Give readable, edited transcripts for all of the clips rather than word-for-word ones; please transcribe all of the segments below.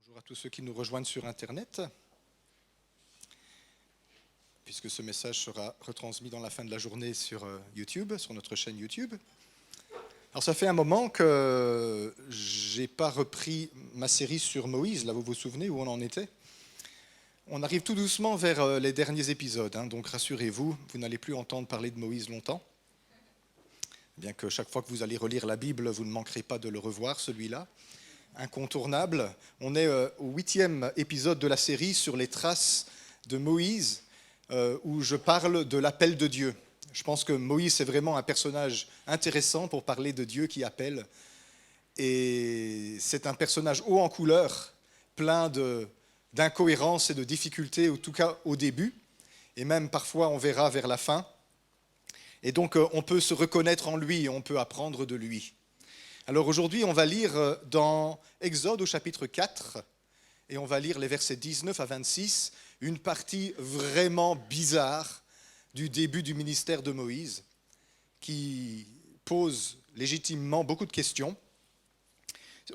Bonjour à tous ceux qui nous rejoignent sur Internet, puisque ce message sera retransmis dans la fin de la journée sur YouTube, sur notre chaîne YouTube. Alors ça fait un moment que je n'ai pas repris ma série sur Moïse, là vous vous souvenez où on en était. On arrive tout doucement vers les derniers épisodes, donc rassurez-vous, vous n'allez plus entendre parler de Moïse longtemps. Bien que chaque fois que vous allez relire la Bible, vous ne manquerez pas de le revoir, celui-là. Incontournable. On est au 8e épisode de la série sur les traces de Moïse, où je parle de l'appel de Dieu. Je pense que Moïse est vraiment un personnage intéressant pour parler de Dieu qui appelle. Et c'est un personnage haut en couleur, plein d'incohérences et de difficultés, en tout cas au début, et même parfois on verra vers la fin. Et donc on peut se reconnaître en lui, on peut apprendre de lui. Alors aujourd'hui, on va lire dans Exode au chapitre 4, et on va lire les versets 19 à 26, une partie vraiment bizarre du début du ministère de Moïse, qui pose légitimement beaucoup de questions.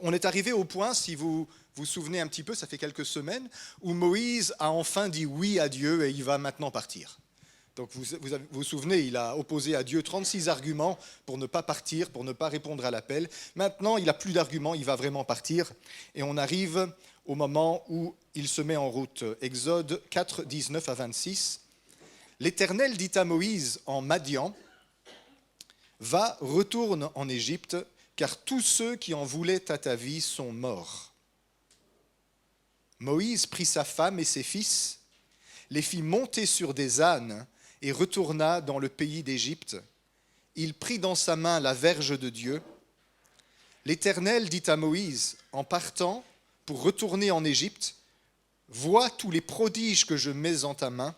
On est arrivé au point, si vous vous souvenez un petit peu, ça fait quelques semaines, où Moïse a enfin dit oui à Dieu et il va maintenant partir. Donc vous vous souvenez, il a opposé à Dieu 36 arguments pour ne pas partir, pour ne pas répondre à l'appel. Maintenant, il n'a plus d'arguments, il va vraiment partir. Et on arrive au moment où il se met en route. Exode 4, 19 à 26. L'Éternel dit à Moïse en Madian, « Va, retourne en Égypte, car tous ceux qui en voulaient à ta vie sont morts. » Moïse prit sa femme et ses fils, les fit monter sur des ânes, et retourna dans le pays d'Égypte. Il prit dans sa main la verge de Dieu. L'Éternel dit à Moïse, en partant pour retourner en Égypte, « Vois tous les prodiges que je mets en ta main,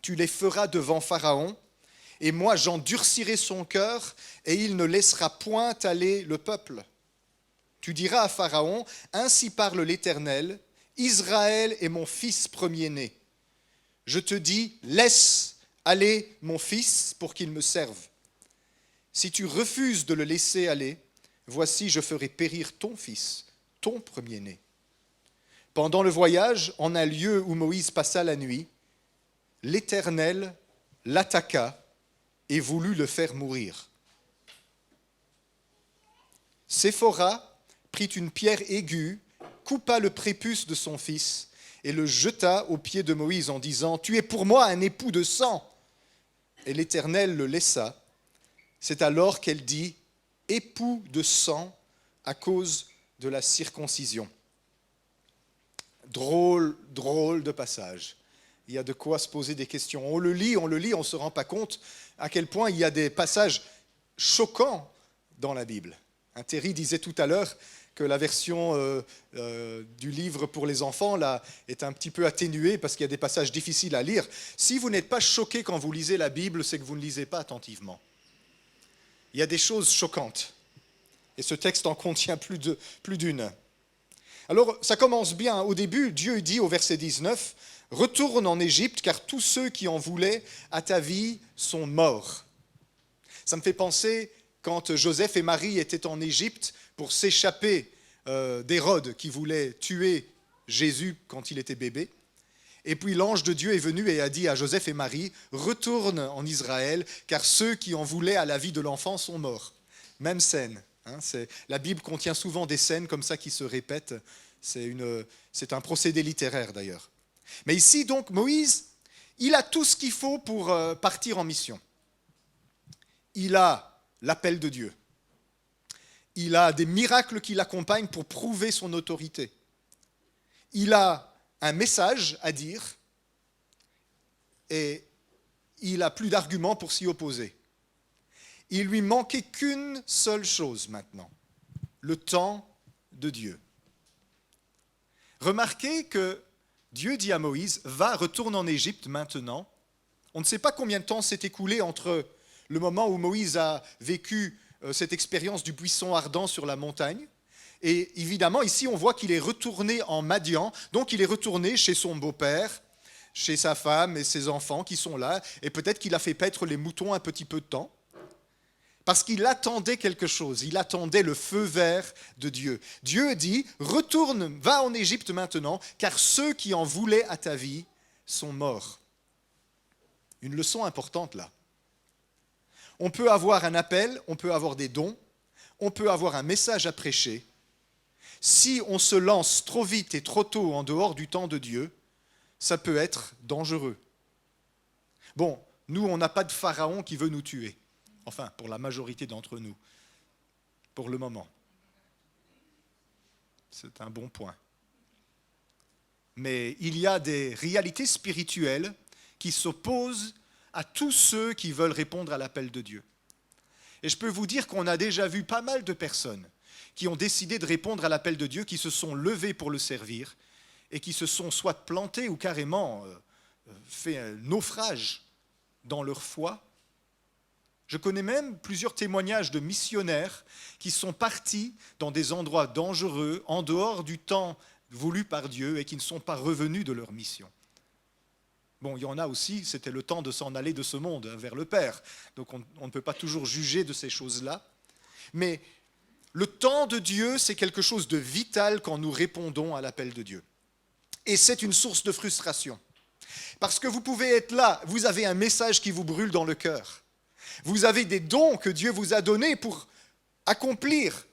tu les feras devant Pharaon, et moi j'endurcirai son cœur, et il ne laissera point aller le peuple. Tu diras à Pharaon, ainsi parle l'Éternel, Israël est mon fils premier-né. Je te dis, laisse aller mon fils pour qu'il me serve. Si tu refuses de le laisser aller, voici, je ferai périr ton fils, ton premier-né. » Pendant le voyage, en un lieu où Moïse passa la nuit, l'Éternel l'attaqua et voulut le faire mourir. Séphora prit une pierre aiguë, coupa le prépuce de son fils, et le jeta aux pieds de Moïse en disant, « Tu es pour moi un époux de sang. » Et l'Éternel le laissa. C'est alors qu'elle dit, « Époux de sang à cause de la circoncision. » Drôle de passage. Il y a de quoi se poser des questions. On le lit, on ne se rend pas compte à quel point il y a des passages choquants dans la Bible. Terry disait tout à l'heure que la version du livre pour les enfants là, est un petit peu atténuée parce qu'il y a des passages difficiles à lire. Si vous n'êtes pas choqué quand vous lisez la Bible, c'est que vous ne lisez pas attentivement. Il y a des choses choquantes. Et ce texte en contient plus d'une. Alors, ça commence bien. Au début, Dieu dit au verset 19, « Retourne en Égypte, car tous ceux qui en voulaient à ta vie sont morts. » Ça me fait penser quand Joseph et Marie étaient en Égypte pour s'échapper d'Hérode qui voulait tuer Jésus quand il était bébé. Et puis l'ange de Dieu est venu et a dit à Joseph et Marie, « Retourne en Israël, car ceux qui en voulaient à la vie de l'enfant sont morts. » Même scène. La Bible contient souvent des scènes comme ça qui se répètent. C'est un procédé littéraire d'ailleurs. Mais ici donc, Moïse, il a tout ce qu'il faut pour partir en mission. Il a l'appel de Dieu. Il a des miracles qui l'accompagnent pour prouver son autorité. Il a un message à dire et il n'a plus d'arguments pour s'y opposer. Il lui manquait qu'une seule chose maintenant, le temps de Dieu. Remarquez que Dieu dit à Moïse, « Va, retourne en Égypte maintenant. » On ne sait pas combien de temps s'est écoulé entre le moment où Moïse a vécu cette expérience du buisson ardent sur la montagne. Et évidemment, ici, on voit qu'il est retourné en Madian, donc il est retourné chez son beau-père, chez sa femme et ses enfants qui sont là, et peut-être qu'il a fait paître les moutons un petit peu de temps. Parce qu'il attendait quelque chose, il attendait le feu vert de Dieu. Dieu dit, retourne, va en Égypte maintenant, car ceux qui en voulaient à ta vie sont morts. Une leçon importante là. On peut avoir un appel, on peut avoir des dons, on peut avoir un message à prêcher. Si on se lance trop vite et trop tôt en dehors du temps de Dieu, ça peut être dangereux. Bon, nous, on n'a pas de pharaon qui veut nous tuer. Enfin, pour la majorité d'entre nous, pour le moment. C'est un bon point. Mais il y a des réalités spirituelles qui s'opposent à tous ceux qui veulent répondre à l'appel de Dieu. Et je peux vous dire qu'on a déjà vu pas mal de personnes qui ont décidé de répondre à l'appel de Dieu, qui se sont levées pour le servir et qui se sont soit plantées ou carrément fait un naufrage dans leur foi. Je connais même plusieurs témoignages de missionnaires qui sont partis dans des endroits dangereux, en dehors du temps voulu par Dieu, et qui ne sont pas revenus de leur mission. Bon, il y en a aussi, c'était le temps de s'en aller de ce monde vers le Père. Donc on ne peut pas toujours juger de ces choses-là. Mais le temps de Dieu, c'est quelque chose de vital quand nous répondons à l'appel de Dieu. Et c'est une source de frustration. Parce que vous pouvez être là, vous avez un message qui vous brûle dans le cœur. Vous avez des dons que Dieu vous a donnés pour accomplir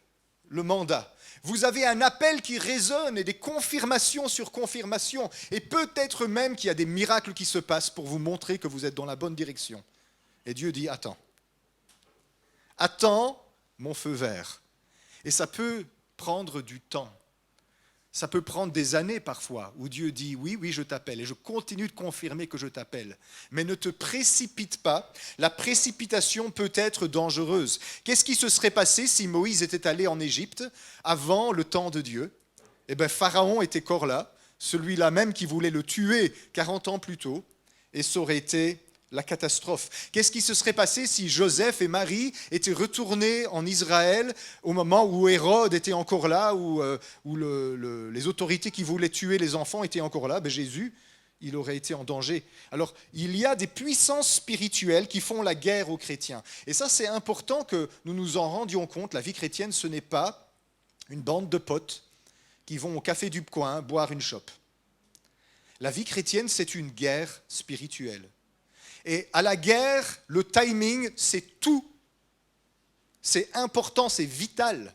le mandat. Vous avez un appel qui résonne et des confirmations sur confirmations. Et peut-être même qu'il y a des miracles qui se passent pour vous montrer que vous êtes dans la bonne direction. Et Dieu dit, attends. Attends mon feu vert. Et ça peut prendre du temps. Ça peut prendre des années parfois, où Dieu dit, oui, je t'appelle, et je continue de confirmer que je t'appelle. Mais ne te précipite pas, la précipitation peut être dangereuse. Qu'est-ce qui se serait passé si Moïse était allé en Égypte avant le temps de Dieu ? Eh bien, Pharaon était encore là, celui-là même qui voulait le tuer 40 ans plus tôt, et ça aurait été la catastrophe. Qu'est-ce qui se serait passé si Joseph et Marie étaient retournés en Israël au moment où Hérode était encore là, où les autorités qui voulaient tuer les enfants étaient encore là ? Jésus, il aurait été en danger. Alors, il y a des puissances spirituelles qui font la guerre aux chrétiens. Et ça, c'est important que nous nous en rendions compte. La vie chrétienne, ce n'est pas une bande de potes qui vont au café du coin boire une chope. La vie chrétienne, c'est une guerre spirituelle. Et à la guerre, le timing, c'est tout. C'est important, c'est vital.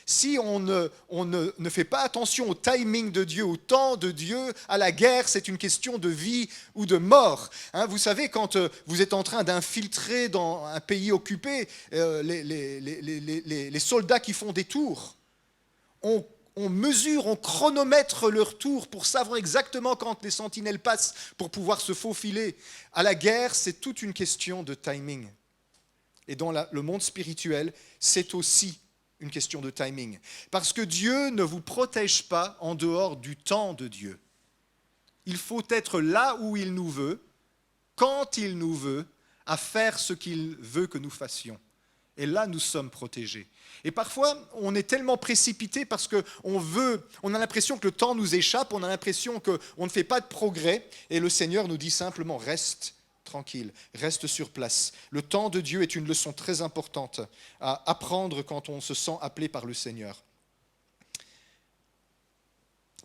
Si on ne fait pas attention au timing de Dieu, au temps de Dieu, à la guerre, c'est une question de vie ou de mort. Vous savez, quand vous êtes en train d'infiltrer dans un pays occupé, les soldats qui font des tours, on mesure, on chronomètre leur tour pour savoir exactement quand les sentinelles passent pour pouvoir se faufiler. À la guerre, c'est toute une question de timing. Et dans le monde spirituel, c'est aussi une question de timing. Parce que Dieu ne vous protège pas en dehors du temps de Dieu. Il faut être là où il nous veut, quand il nous veut, à faire ce qu'il veut que nous fassions. Et là, nous sommes protégés. Et parfois, on est tellement précipité parce qu'on a l'impression que le temps nous échappe, on a l'impression qu'on ne fait pas de progrès. Et le Seigneur nous dit simplement, reste tranquille, reste sur place. Le temps de Dieu est une leçon très importante à apprendre quand on se sent appelé par le Seigneur.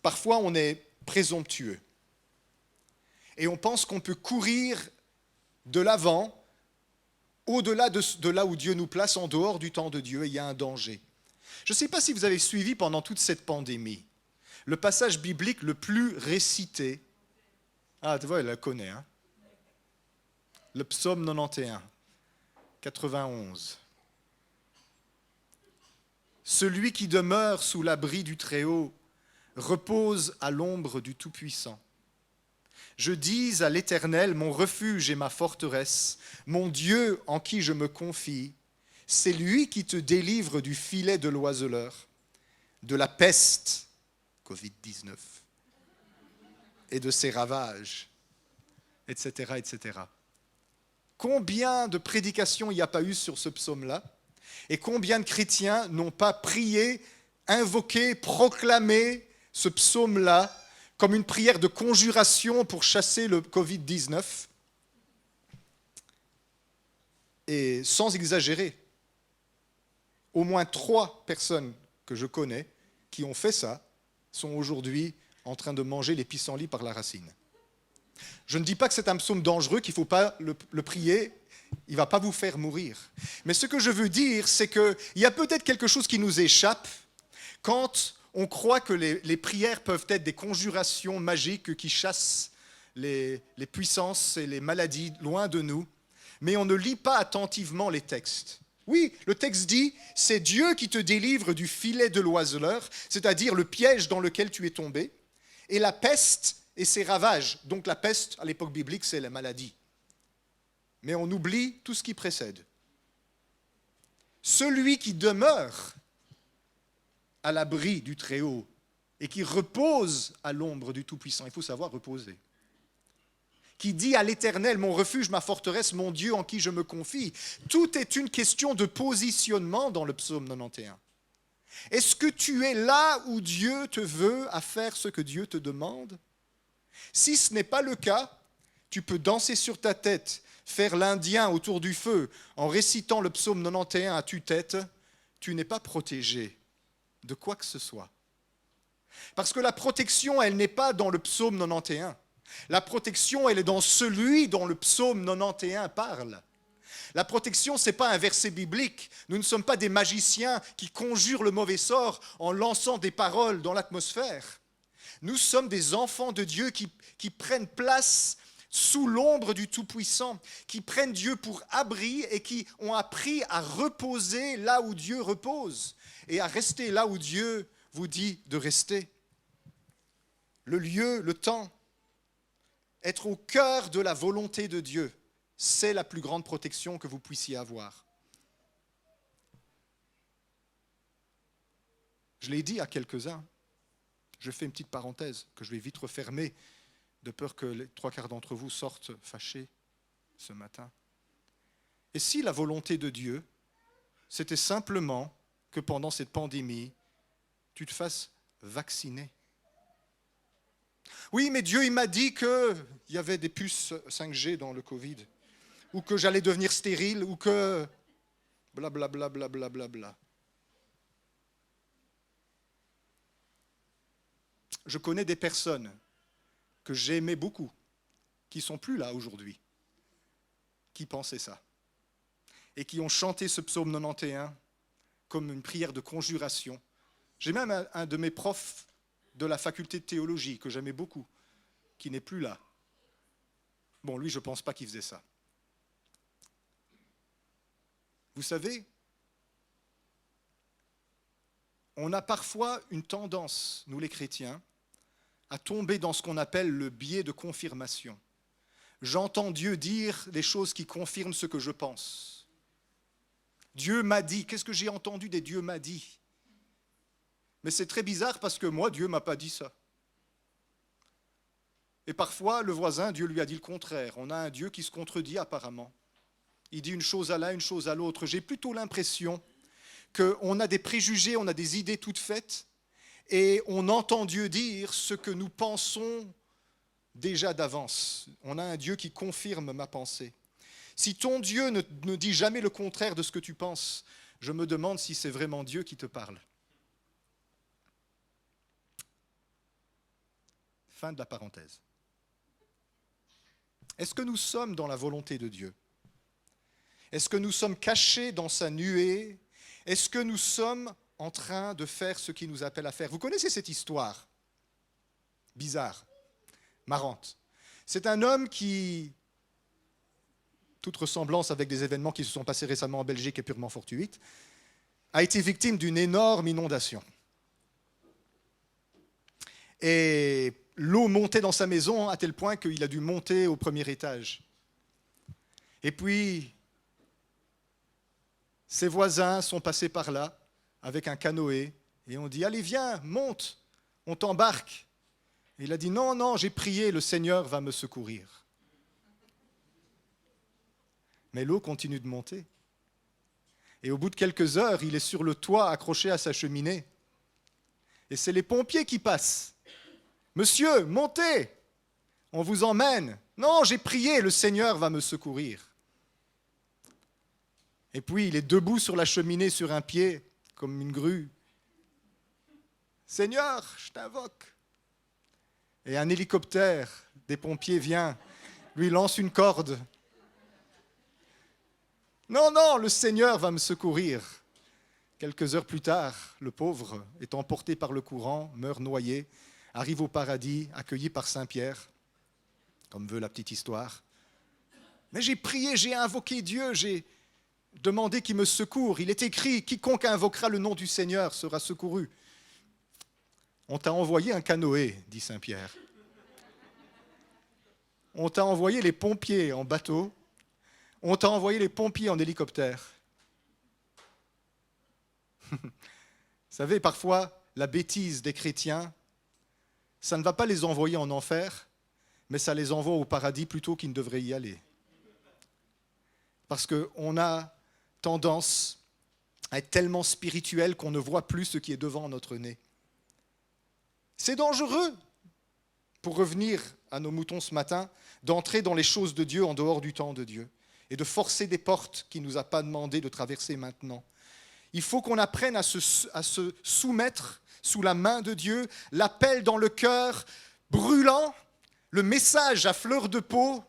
Parfois, on est présomptueux. Et on pense qu'on peut courir de l'avant, au-delà de là où Dieu nous place, en dehors du temps de Dieu, il y a un danger. Je ne sais pas si vous avez suivi pendant toute cette pandémie, le passage biblique le plus récité, tu vois, elle la connaît, le psaume 91, 91. Celui qui demeure sous l'abri du Très-Haut repose à l'ombre du Tout-Puissant. Je dis à l'Éternel, mon refuge et ma forteresse, mon Dieu en qui je me confie, c'est lui qui te délivre du filet de l'oiseleur, de la peste, Covid-19, et de ses ravages, etc., etc. Combien de prédications il n'y a pas eu sur ce psaume-là ? Et combien de chrétiens n'ont pas prié, invoqué, proclamé ce psaume-là comme une prière de conjuration pour chasser le Covid-19. Et sans exagérer, au moins 3 personnes que je connais qui ont fait ça sont aujourd'hui en train de manger les pissenlits par la racine. Je ne dis pas que c'est un psaume dangereux, qu'il ne faut pas le prier, il ne va pas vous faire mourir. Mais ce que je veux dire, c'est qu'il y a peut-être quelque chose qui nous échappe quand on croit que les prières peuvent être des conjurations magiques qui chassent les puissances et les maladies loin de nous, mais on ne lit pas attentivement les textes. Oui, le texte dit, c'est Dieu qui te délivre du filet de l'oiseleur, c'est-à-dire le piège dans lequel tu es tombé, et la peste et ses ravages. Donc la peste, à l'époque biblique, c'est la maladie. Mais on oublie tout ce qui précède. Celui qui demeure à l'abri du Très-Haut et qui repose à l'ombre du Tout-Puissant, il faut savoir reposer, qui dit à l'Éternel, mon refuge, ma forteresse, mon Dieu en qui je me confie. Tout est une question de positionnement dans le psaume 91. Est-ce que tu es là où Dieu te veut à faire ce que Dieu te demande? Si ce n'est pas le cas, tu peux danser sur ta tête, faire l'Indien autour du feu en récitant le psaume 91 à tue-tête, tu n'es pas protégé de quoi que ce soit. Parce que la protection, elle n'est pas dans le psaume 91. La protection, elle est dans celui dont le psaume 91 parle. La protection, ce n'est pas un verset biblique. Nous ne sommes pas des magiciens qui conjurent le mauvais sort en lançant des paroles dans l'atmosphère. Nous sommes des enfants de Dieu qui prennent place sous l'ombre du Tout-Puissant, qui prennent Dieu pour abri et qui ont appris à reposer là où Dieu repose et à rester là où Dieu vous dit de rester. Le lieu, le temps, être au cœur de la volonté de Dieu, c'est la plus grande protection que vous puissiez avoir. Je l'ai dit à quelques-uns, je fais une petite parenthèse que je vais vite refermer, de peur que les 3/4 d'entre vous sortent fâchés ce matin. Et si la volonté de Dieu, c'était simplement que pendant cette pandémie, tu te fasses vacciner? Oui, mais Dieu, il m'a dit qu'il y avait des puces 5G dans le Covid, ou que j'allais devenir stérile, ou que blablabla, blablabla. Je connais des personnes que j'aimais beaucoup, qui ne sont plus là aujourd'hui, qui pensaient ça, et qui ont chanté ce psaume 91 comme une prière de conjuration. J'ai même un de mes profs de la faculté de théologie, que j'aimais beaucoup, qui n'est plus là. Bon, lui, je ne pense pas qu'il faisait ça. Vous savez, on a parfois une tendance, nous les chrétiens, à tomber dans ce qu'on appelle le biais de confirmation. J'entends Dieu dire des choses qui confirment ce que je pense. Dieu m'a dit. Qu'est-ce que j'ai entendu des Dieu m'a dit? Mais c'est très bizarre parce que moi, Dieu ne m'a pas dit ça. Et parfois, le voisin, Dieu lui a dit le contraire. On a un Dieu qui se contredit apparemment. Il dit une chose à l'un, une chose à l'autre. J'ai plutôt l'impression qu'on a des préjugés, on a des idées toutes faites, et on entend Dieu dire ce que nous pensons déjà d'avance. On a un Dieu qui confirme ma pensée. Si ton Dieu ne dit jamais le contraire de ce que tu penses, je me demande si c'est vraiment Dieu qui te parle. Fin de la parenthèse. Est-ce que nous sommes dans la volonté de Dieu? Est-ce que nous sommes cachés dans sa nuée? Est-ce que nous sommes en train de faire ce qu'il nous appelle à faire? Vous connaissez cette histoire bizarre, marrante. C'est un homme qui, toute ressemblance avec des événements qui se sont passés récemment en Belgique est purement fortuite, a été victime d'une énorme inondation. Et l'eau montait dans sa maison à tel point qu'il a dû monter au premier étage. Et puis, ses voisins sont passés par là avec un canoë et on dit « Allez, viens, monte, on t'embarque ». Et il a dit « Non, non, j'ai prié, le Seigneur va me secourir ». Mais l'eau continue de monter. Et au bout de quelques heures, il est sur le toit accroché à sa cheminée. Et c'est les pompiers qui passent. « Monsieur, montez, on vous emmène. »« Non, j'ai prié, le Seigneur va me secourir. » Et puis il est debout sur la cheminée sur un pied, comme une grue. Seigneur, je t'invoque. Et un hélicoptère des pompiers vient, lui lance une corde. Non, non, le Seigneur va me secourir. Quelques heures plus tard, le pauvre est emporté par le courant, meurt noyé, arrive au paradis, accueilli par Saint-Pierre, comme veut la petite histoire. Mais j'ai prié, j'ai invoqué Dieu, j'ai demandé qu'il me secoure. Il est écrit, quiconque invoquera le nom du Seigneur sera secouru. On t'a envoyé un canoë, dit Saint-Pierre. On t'a envoyé les pompiers en bateau. On t'a envoyé les pompiers en hélicoptère. Vous savez, parfois, la bêtise des chrétiens, ça ne va pas les envoyer en enfer, mais ça les envoie au paradis plutôt qu'ils ne devraient y aller. Parce qu'on a tendance à être tellement spirituel qu'on ne voit plus ce qui est devant notre nez. C'est dangereux, pour revenir à nos moutons ce matin, d'entrer dans les choses de Dieu en dehors du temps de Dieu et de forcer des portes qu'il ne nous a pas demandé de traverser maintenant. Il faut qu'on apprenne à se soumettre sous la main de Dieu, l'appel dans le cœur brûlant, le message à fleur de peau,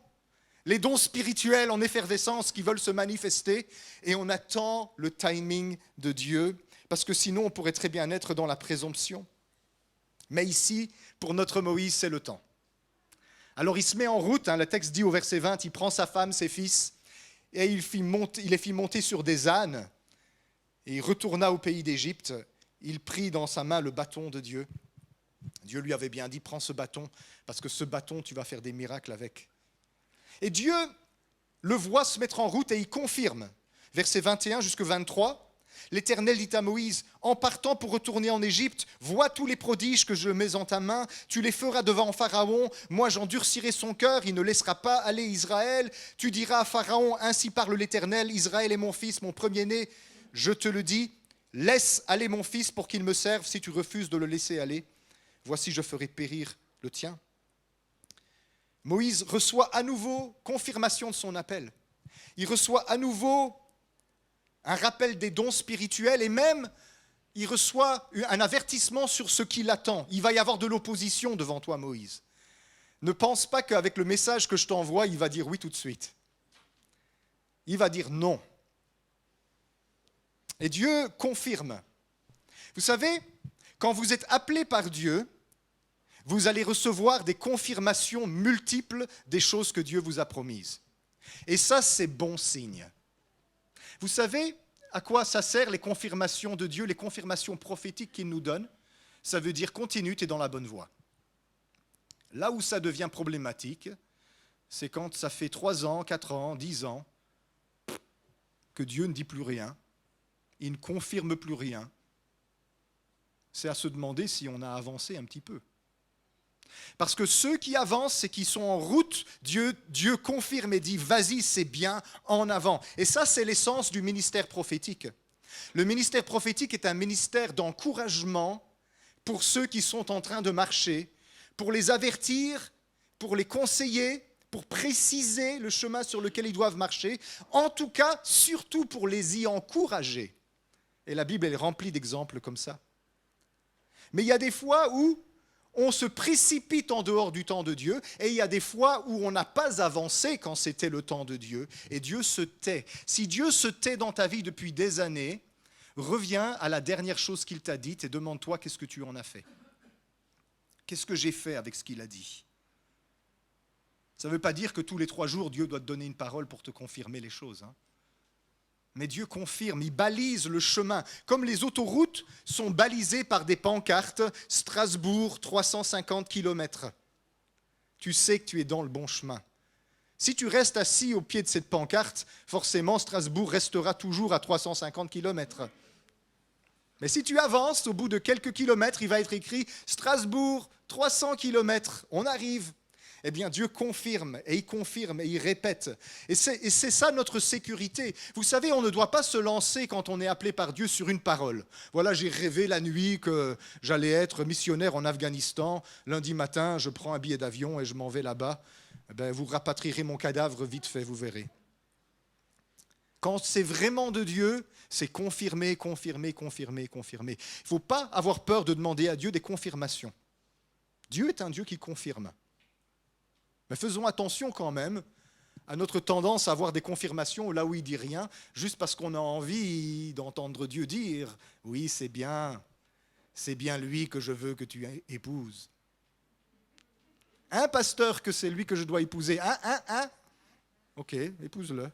les dons spirituels en effervescence qui veulent se manifester, et on attend le timing de Dieu, parce que sinon on pourrait très bien être dans la présomption. Mais ici, pour notre Moïse, c'est le temps. Alors il se met en route, le texte dit au verset 20, il prend sa femme, ses fils, et il les fit monter sur des ânes, et il retourna au pays d'Égypte. Il prit dans sa main le bâton de Dieu. Dieu lui avait bien dit, prends ce bâton, parce que ce bâton, tu vas faire des miracles avec. Et Dieu le voit se mettre en route et il confirme. Versets 21 jusqu'à 23. L'Éternel dit à Moïse, en partant pour retourner en Égypte, vois tous les prodiges que je mets en ta main, tu les feras devant Pharaon, moi j'endurcirai son cœur, il ne laissera pas aller Israël. Tu diras à Pharaon, ainsi parle l'Éternel, Israël est mon fils, mon premier-né, je te le dis, laisse aller mon fils pour qu'il me serve, si tu refuses de le laisser aller, voici je ferai périr le tien. Moïse reçoit à nouveau confirmation de son appel. Il reçoit à nouveau un rappel des dons spirituels et même il reçoit un avertissement sur ce qui l'attend. Il va y avoir de l'opposition devant toi, Moïse. Ne pense pas qu'avec le message que je t'envoie, il va dire oui tout de suite. Il va dire non. Et Dieu confirme. Vous savez, quand vous êtes appelé par Dieu, vous allez recevoir des confirmations multiples des choses que Dieu vous a promises. Et ça, c'est bon signe. Vous savez à quoi ça sert les confirmations de Dieu, les confirmations prophétiques qu'il nous donne? Ça veut dire continue, tu es dans la bonne voie. Là où ça devient problématique, c'est quand ça fait 3 ans, 4 ans, 10 ans que Dieu ne dit plus rien, il ne confirme plus rien. C'est à se demander si on a avancé un petit peu. Parce que ceux qui avancent et qui sont en route, Dieu confirme et dit « vas-y, c'est bien, en avant ». Et ça, c'est l'essence du ministère prophétique. Le ministère prophétique est un ministère d'encouragement pour ceux qui sont en train de marcher, pour les avertir, pour les conseiller, pour préciser le chemin sur lequel ils doivent marcher, en tout cas, surtout pour les y encourager. Et la Bible est remplie d'exemples comme ça. Mais il y a des fois où on se précipite en dehors du temps de Dieu, et il y a des fois où on n'a pas avancé quand c'était le temps de Dieu, et Dieu se tait. Si Dieu se tait dans ta vie depuis des années, reviens à la dernière chose qu'il t'a dite et demande-toi qu'est-ce que tu en as fait. Qu'est-ce que j'ai fait avec ce qu'il a dit? Ça ne veut pas dire que tous les 3 jours, Dieu doit te donner une parole pour te confirmer les choses, hein. Mais Dieu confirme, il balise le chemin. Comme les autoroutes sont balisées par des pancartes, Strasbourg, 350 km. Tu sais que tu es dans le bon chemin. Si tu restes assis au pied de cette pancarte, forcément Strasbourg restera toujours à 350 km. Mais si tu avances, au bout de quelques kilomètres, il va être écrit Strasbourg, 300 km, on arrive. Eh bien, Dieu confirme et il répète. Et c'est ça notre sécurité. Vous savez, on ne doit pas se lancer quand on est appelé par Dieu sur une parole. Voilà, j'ai rêvé la nuit que j'allais être missionnaire en Afghanistan. Lundi matin, je prends un billet d'avion et je m'en vais là-bas. Eh bien, vous rapatrierez mon cadavre vite fait, vous verrez. Quand c'est vraiment de Dieu, c'est confirmé, confirmé, confirmé, confirmé. Il ne faut pas avoir peur de demander à Dieu des confirmations. Dieu est un Dieu qui confirme. Mais faisons attention quand même à notre tendance à avoir des confirmations là où il ne dit rien, juste parce qu'on a envie d'entendre Dieu dire « Oui, c'est bien lui que je veux que tu épouses. » Un pasteur que c'est lui que je dois épouser. Ok, épouse-le.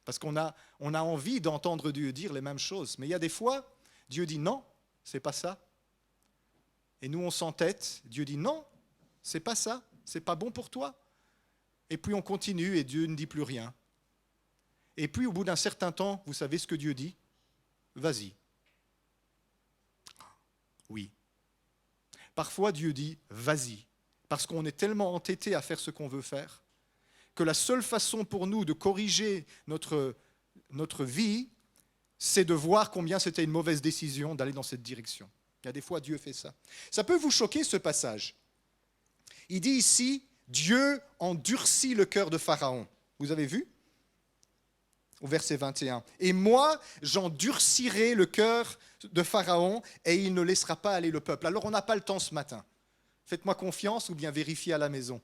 Parce qu'on a envie d'entendre Dieu dire les mêmes choses. Mais il y a des fois, Dieu dit non, c'est pas ça. Et nous, on s'entête. Dieu dit non, c'est pas ça. C'est pas bon pour toi. Et puis on continue et Dieu ne dit plus rien. Et puis au bout d'un certain temps, vous savez ce que Dieu dit ? Vas-y. Oui. Parfois Dieu dit vas-y. Parce qu'on est tellement entêté à faire ce qu'on veut faire que la seule façon pour nous de corriger notre vie, c'est de voir combien c'était une mauvaise décision d'aller dans cette direction. Il y a des fois, Dieu fait ça. Ça peut vous choquer, ce passage. Il dit ici, Dieu endurcit le cœur de Pharaon. Vous avez vu ? Au verset 21. « Et moi, j'endurcirai le cœur de Pharaon et il ne laissera pas aller le peuple. » Alors, on n'a pas le temps ce matin. Faites-moi confiance ou bien vérifiez à la maison.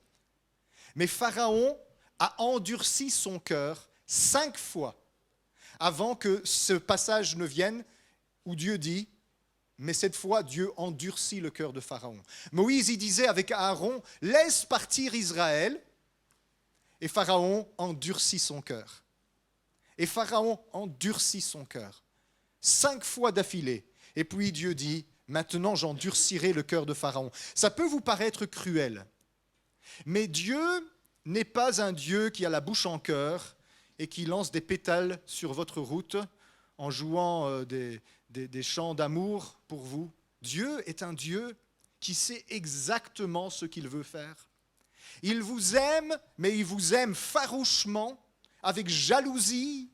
Mais Pharaon a endurci son cœur 5 fois avant que ce passage ne vienne où Dieu dit, mais cette fois Dieu endurcit le cœur de Pharaon. Moïse y disait avec Aaron, laisse partir Israël, et Pharaon endurcit son cœur. Et Pharaon endurcit son cœur 5 fois d'affilée. Et puis Dieu dit, maintenant j'endurcirai le cœur de Pharaon. Ça peut vous paraître cruel, mais Dieu n'est pas un Dieu qui a la bouche en cœur et qui lance des pétales sur votre route en jouant des chants d'amour pour vous. Dieu est un Dieu qui sait exactement ce qu'il veut faire. Il vous aime, mais il vous aime farouchement, avec jalousie,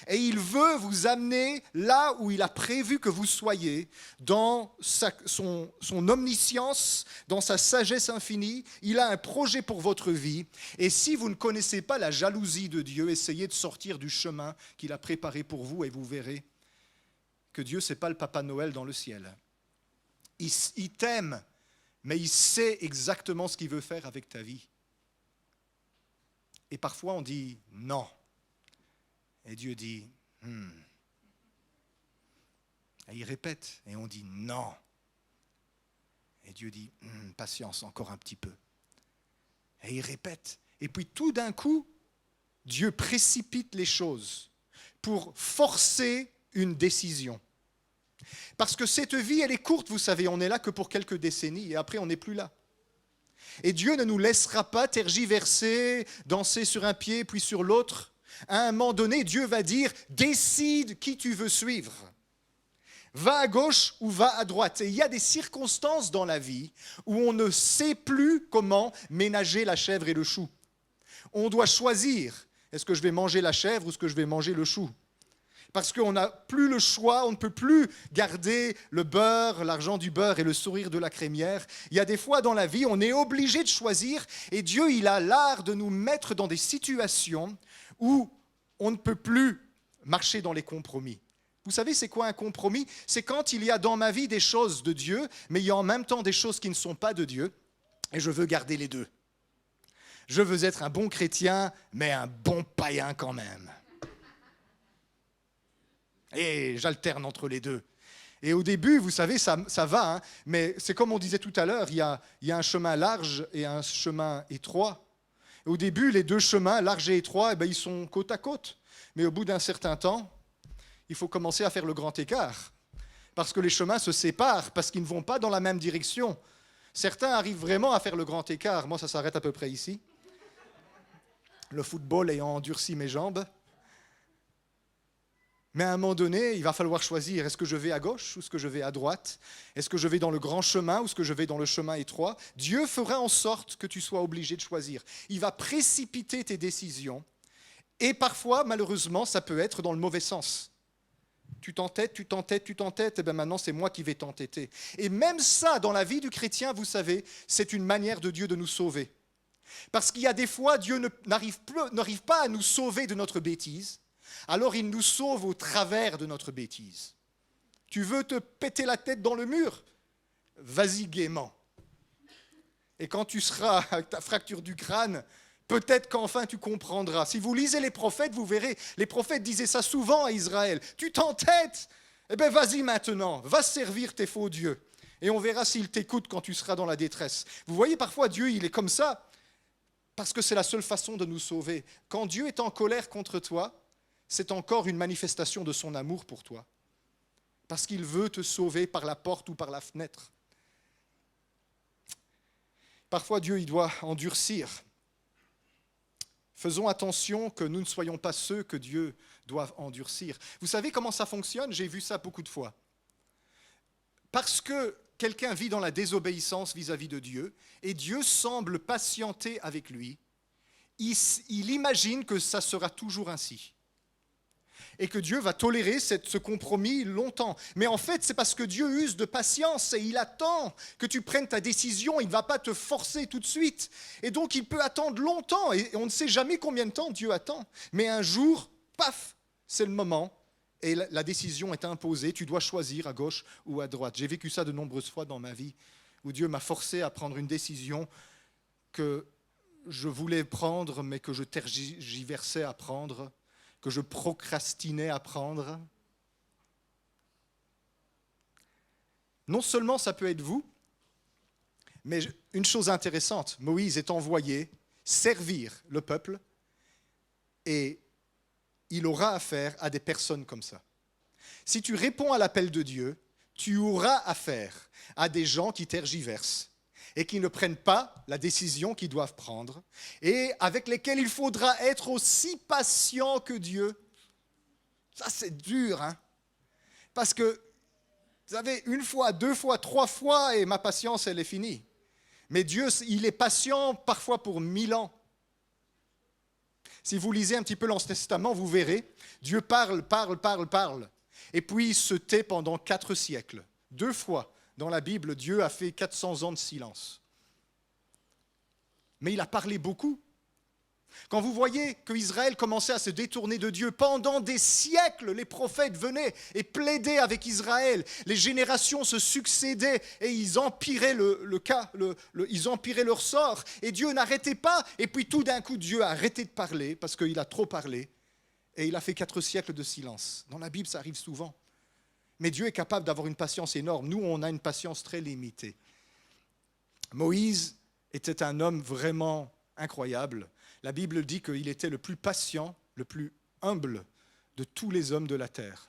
et il veut vous amener là où il a prévu que vous soyez, dans son omniscience, dans sa sagesse infinie. Il a un projet pour votre vie. Et si vous ne connaissez pas la jalousie de Dieu, essayez de sortir du chemin qu'il a préparé pour vous et vous verrez que Dieu, ce n'est pas le Papa Noël dans le ciel. Il t'aime, mais il sait exactement ce qu'il veut faire avec ta vie. Et parfois on dit non. Et Dieu dit, Et il répète, et on dit non. Et Dieu dit, patience, encore un petit peu. Et il répète. Et puis tout d'un coup, Dieu précipite les choses pour forcer une décision. Parce que cette vie, elle est courte, vous savez, on est là que pour quelques décennies, et après on n'est plus là. Et Dieu ne nous laissera pas tergiverser, danser sur un pied puis sur l'autre. À un moment donné, Dieu va dire, décide qui tu veux suivre. Va à gauche ou va à droite. Et il y a des circonstances dans la vie où on ne sait plus comment ménager la chèvre et le chou. On doit choisir, est-ce que je vais manger la chèvre ou est-ce que je vais manger le chou ? Parce qu'on n'a plus le choix, on ne peut plus garder le beurre, l'argent du beurre et le sourire de la crémière. Il y a des fois dans la vie, on est obligé de choisir et Dieu, il a l'art de nous mettre dans des situations où on ne peut plus marcher dans les compromis. Vous savez, c'est quoi un compromis ? C'est quand il y a dans ma vie des choses de Dieu, mais il y a en même temps des choses qui ne sont pas de Dieu, et je veux garder les deux. Je veux être un bon chrétien, mais un bon païen quand même. Et j'alterne entre les deux. Et au début, vous savez, ça va, hein, mais c'est comme on disait tout à l'heure, il y a un chemin large et un chemin étroit. Et au début, les deux chemins, large et étroit, ils sont côte à côte. Mais au bout d'un certain temps, il faut commencer à faire le grand écart. Parce que les chemins se séparent, parce qu'ils ne vont pas dans la même direction. Certains arrivent vraiment à faire le grand écart. Moi, ça s'arrête à peu près ici. Le football ayant endurci mes jambes. Mais à un moment donné, il va falloir choisir. Est-ce que je vais à gauche ou est-ce que je vais à droite ? Est-ce que je vais dans le grand chemin ou est-ce que je vais dans le chemin étroit ? Dieu fera en sorte que tu sois obligé de choisir. Il va précipiter tes décisions. Et parfois, malheureusement, ça peut être dans le mauvais sens. Tu t'entêtes, et bien maintenant c'est moi qui vais t'entêter. Et même ça, dans la vie du chrétien, vous savez, c'est une manière de Dieu de nous sauver. Parce qu'il y a des fois, Dieu n'arrive pas à nous sauver de notre bêtise, alors il nous sauve au travers de notre bêtise. Tu veux te péter la tête dans le mur? Vas-y gaiement. Et quand tu seras avec ta fracture du crâne, peut-être qu'enfin tu comprendras. Si vous lisez les prophètes, vous verrez, les prophètes disaient ça souvent à Israël. Tu t'entêtes? Eh bien vas-y maintenant, va servir tes faux dieux. Et on verra s'il t'écoute quand tu seras dans la détresse. Vous voyez, parfois Dieu, il est comme ça, parce que c'est la seule façon de nous sauver. Quand Dieu est en colère contre toi, c'est encore une manifestation de son amour pour toi. Parce qu'il veut te sauver par la porte ou par la fenêtre. Parfois, Dieu, il doit endurcir. Faisons attention que nous ne soyons pas ceux que Dieu doit endurcir. Vous savez comment ça fonctionne? J'ai vu ça beaucoup de fois. Parce que quelqu'un vit dans la désobéissance vis-à-vis de Dieu, et Dieu semble patienter avec lui, il imagine que ça sera toujours ainsi. Et que Dieu va tolérer ce compromis longtemps. Mais en fait, c'est parce que Dieu use de patience et il attend que tu prennes ta décision. Il ne va pas te forcer tout de suite. Et donc, il peut attendre longtemps. Et on ne sait jamais combien de temps Dieu attend. Mais un jour, paf, c'est le moment. Et la décision est imposée. Tu dois choisir à gauche ou à droite. J'ai vécu ça de nombreuses fois dans ma vie, où Dieu m'a forcé à prendre une décision que je voulais prendre, mais que je tergiversais à prendre, que je procrastinais à prendre. Non seulement ça peut être vous, mais une chose intéressante, Moïse est envoyé servir le peuple et il aura affaire à des personnes comme ça. Si tu réponds à l'appel de Dieu, tu auras affaire à des gens qui tergiversent et qui ne prennent pas la décision qu'ils doivent prendre, et avec lesquels il faudra être aussi patient que Dieu. Ça, c'est dur, hein? Parce que, vous savez, une fois, deux fois, trois fois, et ma patience, elle est finie. Mais Dieu, il est patient parfois pour 1000 ans. Si vous lisez un petit peu l'Ancien Testament, vous verrez, Dieu parle, et puis il se tait pendant 4 siècles. 2 fois. Dans la Bible, Dieu a fait 400 ans de silence. Mais il a parlé beaucoup. Quand vous voyez qu'Israël commençait à se détourner de Dieu, pendant des siècles, les prophètes venaient et plaidaient avec Israël. Les générations se succédaient et ils empiraient ils empiraient leur sort. Et Dieu n'arrêtait pas. Et puis tout d'un coup, Dieu a arrêté de parler parce qu'il a trop parlé. Et il a fait 4 siècles de silence. Dans la Bible, ça arrive souvent. Mais Dieu est capable d'avoir une patience énorme. Nous, on a une patience très limitée. Moïse était un homme vraiment incroyable. La Bible dit qu'il était le plus patient, le plus humble de tous les hommes de la terre.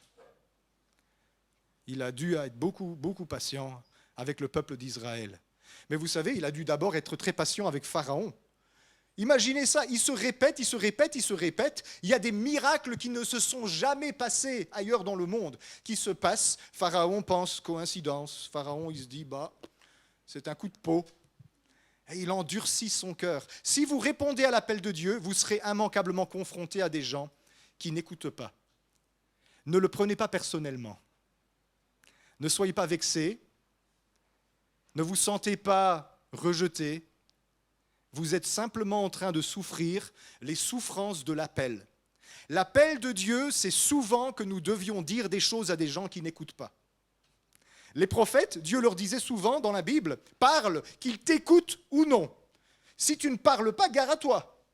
Il a dû être beaucoup patient avec le peuple d'Israël. Mais vous savez, il a dû d'abord être très patient avec Pharaon. Imaginez ça, il se répète. Il y a des miracles qui ne se sont jamais passés ailleurs dans le monde, qui se passent. Pharaon pense coïncidence. Pharaon, il se dit, c'est un coup de peau. Et il endurcit son cœur. Si vous répondez à l'appel de Dieu, vous serez immanquablement confronté à des gens qui n'écoutent pas. Ne le prenez pas personnellement. Ne soyez pas vexés. Ne vous sentez pas rejeté. Vous êtes simplement en train de souffrir les souffrances de l'appel. L'appel de Dieu, c'est souvent que nous devions dire des choses à des gens qui n'écoutent pas. Les prophètes, Dieu leur disait souvent dans la Bible, parle, qu'ils t'écoutent ou non. Si tu ne parles pas, gare à toi.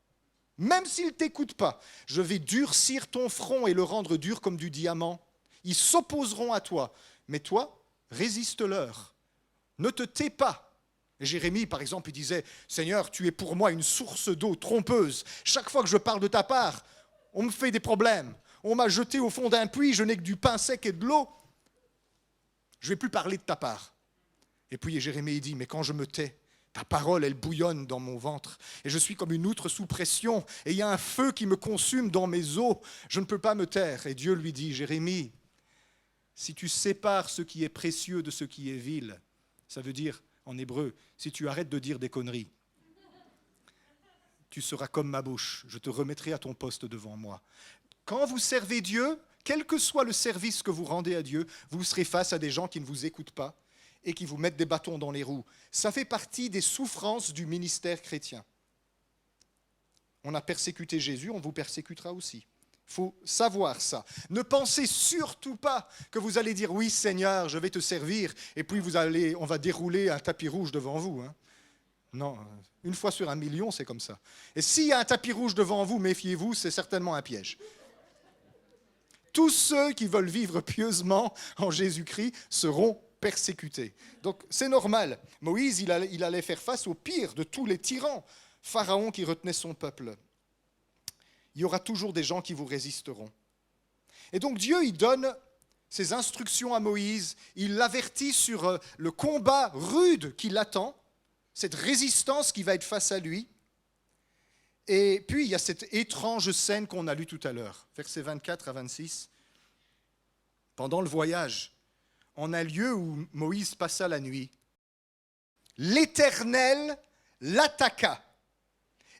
Même s'ils ne t'écoutent pas, je vais durcir ton front et le rendre dur comme du diamant. Ils s'opposeront à toi, mais toi, résiste-leur. Ne te tais pas. Jérémie, par exemple, il disait « Seigneur, tu es pour moi une source d'eau trompeuse. Chaque fois que je parle de ta part, on me fait des problèmes. On m'a jeté au fond d'un puits, je n'ai que du pain sec et de l'eau. Je ne vais plus parler de ta part. » Et puis Jérémie dit « Mais quand je me tais, ta parole, elle bouillonne dans mon ventre. Et je suis comme une outre sous pression. Et il y a un feu qui me consume dans mes os. Je ne peux pas me taire. » Et Dieu lui dit « Jérémie, si tu sépares ce qui est précieux de ce qui est vil, ça veut dire... En hébreu, si tu arrêtes de dire des conneries, tu seras comme ma bouche, je te remettrai à ton poste devant moi. Quand vous servez Dieu, quel que soit le service que vous rendez à Dieu, vous serez face à des gens qui ne vous écoutent pas et qui vous mettent des bâtons dans les roues. Ça fait partie des souffrances du ministère chrétien. On a persécuté Jésus, on vous persécutera aussi. Il faut savoir ça. Ne pensez surtout pas que vous allez dire « Oui, Seigneur, je vais te servir » et puis on va dérouler un tapis rouge devant vous. Hein. Non, une fois sur 1 million, c'est comme ça. Et s'il y a un tapis rouge devant vous, méfiez-vous, c'est certainement un piège. Tous ceux qui veulent vivre pieusement en Jésus-Christ seront persécutés. Donc c'est normal. Moïse, il allait faire face au pire de tous les tyrans. Pharaon qui retenait son peuple. Il y aura toujours des gens qui vous résisteront. Et donc Dieu, il donne ses instructions à Moïse, il l'avertit sur le combat rude qui l'attend, cette résistance qui va être face à lui. Et puis il y a cette étrange scène qu'on a lue tout à l'heure, versets 24 à 26. Pendant le voyage, en un lieu où Moïse passa la nuit, l'Éternel l'attaqua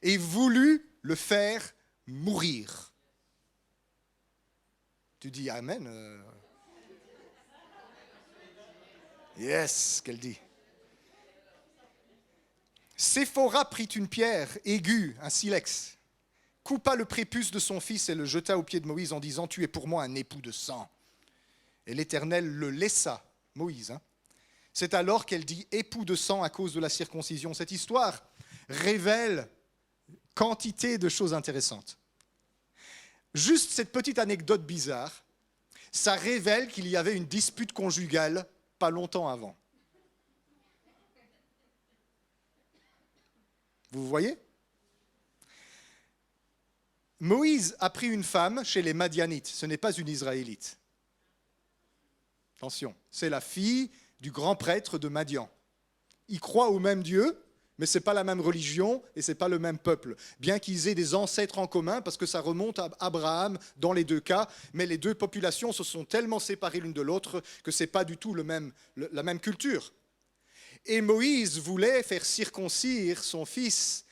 et voulut le faire mourir. Tu dis Amen. Yes, qu'elle dit. Séphora prit une pierre aiguë, un silex, coupa le prépuce de son fils et le jeta aux pieds de Moïse en disant « Tu es pour moi un époux de sang. » Et l'Éternel le laissa, Moïse. Hein. C'est alors qu'elle dit « époux de sang à cause de la circoncision ». Cette histoire révèle quantité de choses intéressantes. Juste cette petite anecdote bizarre, ça révèle qu'il y avait une dispute conjugale pas longtemps avant. Vous voyez ? Moïse a pris une femme chez les Madianites, ce n'est pas une Israélite. Attention, c'est la fille du grand prêtre de Madian. Ils croient au même Dieu, mais ce n'est pas la même religion et ce n'est pas le même peuple. Bien qu'ils aient des ancêtres en commun, parce que ça remonte à Abraham dans les deux cas, mais les deux populations se sont tellement séparées l'une de l'autre que ce n'est pas du tout la même culture. Et Moïse voulait faire circoncire son fils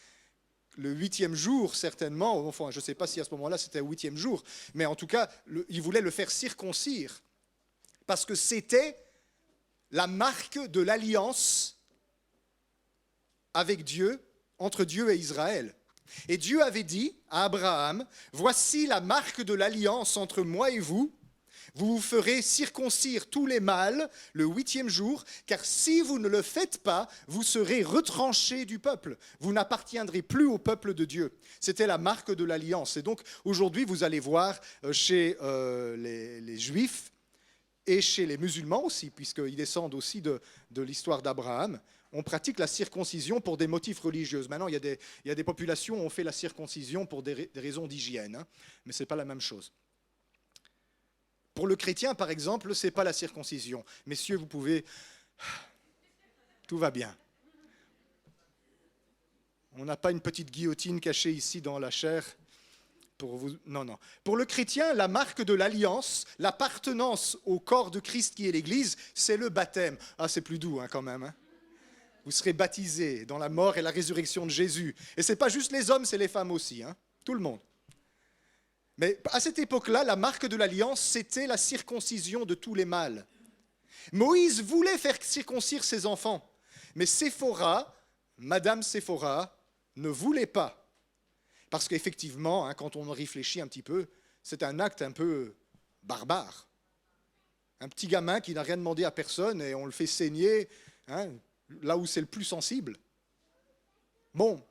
le 8e jour, certainement. Enfin, je ne sais pas si à ce moment-là c'était le 8e jour, mais en tout cas, il voulait le faire circoncire parce que c'était la marque de l'alliance avec Dieu, entre Dieu et Israël. Et Dieu avait dit à Abraham, « Voici la marque de l'alliance entre moi et vous. Vous vous ferez circoncire tous les mâles le 8e jour, car si vous ne le faites pas, vous serez retranchés du peuple. Vous n'appartiendrez plus au peuple de Dieu. » C'était la marque de l'alliance. Et donc, aujourd'hui, vous allez voir chez les Juifs et chez les musulmans aussi, puisqu'ils descendent aussi de l'histoire d'Abraham, on pratique la circoncision pour des motifs religieux. Maintenant, il y a des populations où on fait la circoncision pour des raisons d'hygiène, hein, mais ce n'est pas la même chose. Pour le chrétien, par exemple, ce n'est pas la circoncision. Messieurs, vous pouvez... Tout va bien. On n'a pas une petite guillotine cachée ici dans la chair pour vous... Non, non. Pour le chrétien, la marque de l'alliance, l'appartenance au corps de Christ qui est l'Église, c'est le baptême. Ah, c'est plus doux hein, quand même. Hein. Vous serez baptisés dans la mort et la résurrection de Jésus. Et ce n'est pas juste les hommes, c'est les femmes aussi. Hein. Tout le monde. Mais à cette époque-là, la marque de l'alliance, c'était la circoncision de tous les mâles. Moïse voulait faire circoncire ses enfants, mais Séphora, Madame Séphora, ne voulait pas. Parce qu'effectivement, hein, quand on réfléchit un petit peu, c'est un acte un peu barbare. Un petit gamin qui n'a rien demandé à personne et on le fait saigner hein, là où c'est le plus sensible. Bon.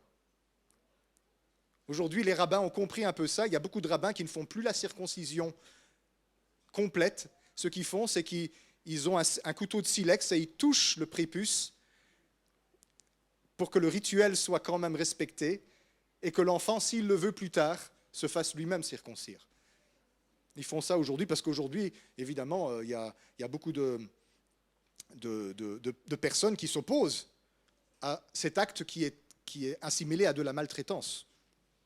Aujourd'hui, les rabbins ont compris un peu ça. Il y a beaucoup de rabbins qui ne font plus la circoncision complète. Ce qu'ils font, c'est qu'ils ont un couteau de silex et ils touchent le prépuce pour que le rituel soit quand même respecté et que l'enfant, s'il le veut plus tard, se fasse lui-même circoncire. Ils font ça aujourd'hui parce qu'aujourd'hui, évidemment, il y a beaucoup de personnes qui s'opposent à cet acte qui est assimilé à de la maltraitance.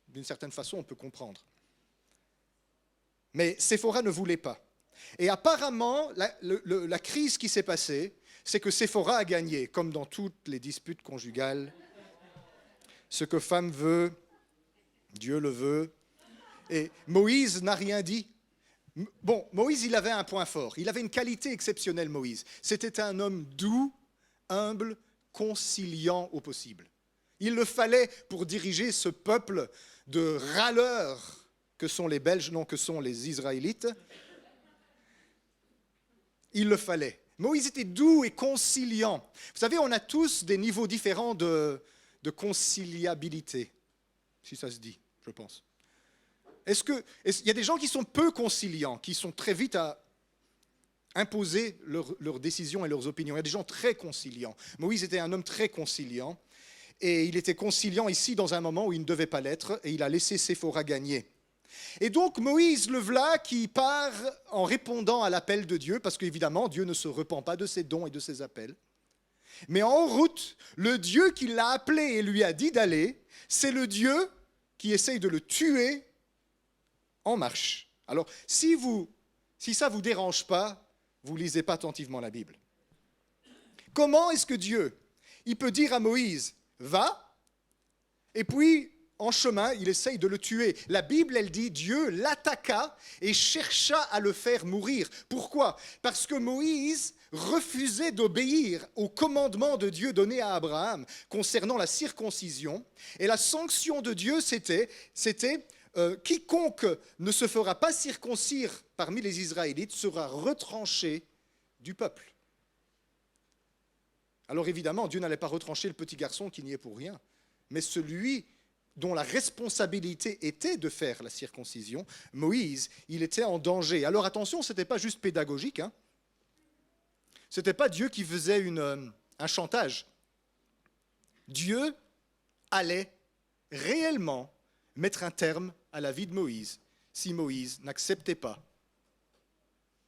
D'une certaine façon, on peut comprendre. Mais Séphora ne voulait pas. Et apparemment, la crise qui s'est passée, c'est que Séphora a gagné, comme dans toutes les disputes conjugales. Ce que femme veut, Dieu le veut. Et Moïse n'a rien dit. Bon, Moïse, il avait un point fort. Il avait une qualité exceptionnelle, Moïse. C'était un homme doux, humble, conciliant au possible. Il le fallait pour diriger ce peuple de râleurs que sont les Belges, non, que sont les Israélites. Il le fallait. Moïse était doux et conciliant. Vous savez, on a tous des niveaux différents de conciliabilité, si ça se dit, je pense. Il y a des gens qui sont peu conciliants, qui sont très vite à imposer leurs décisions et leurs opinions. Il y a des gens très conciliants. Moïse était un homme très conciliant, et il était conciliant ici dans un moment où il ne devait pas l'être, et il a laissé Séphora gagner. Et donc Moïse, le voilà, qui part en répondant à l'appel de Dieu, parce qu'évidemment, Dieu ne se repent pas de ses dons et de ses appels. Mais en route, le Dieu qui l'a appelé et lui a dit d'aller, c'est le Dieu qui essaye de le tuer en marche. Alors, si ça ne vous dérange pas, vous ne lisez pas attentivement la Bible. Comment est-ce que Dieu, il peut dire à Moïse, va, et puis en chemin, il essaye de le tuer. La Bible, elle dit, Dieu l'attaqua et chercha à le faire mourir. Pourquoi ? Parce que Moïse refusait d'obéir au commandement de Dieu donné à Abraham concernant la circoncision. Et la sanction de Dieu, c'était quiconque ne se fera pas circoncire parmi les Israélites sera retranché du peuple. Alors évidemment, Dieu n'allait pas retrancher le petit garçon qui n'y est pour rien, mais celui dont la responsabilité était de faire la circoncision, Moïse, il était en danger. Alors attention, ce n'était pas juste pédagogique, hein. Ce n'était pas Dieu qui faisait un chantage. Dieu allait réellement mettre un terme à la vie de Moïse si Moïse n'acceptait pas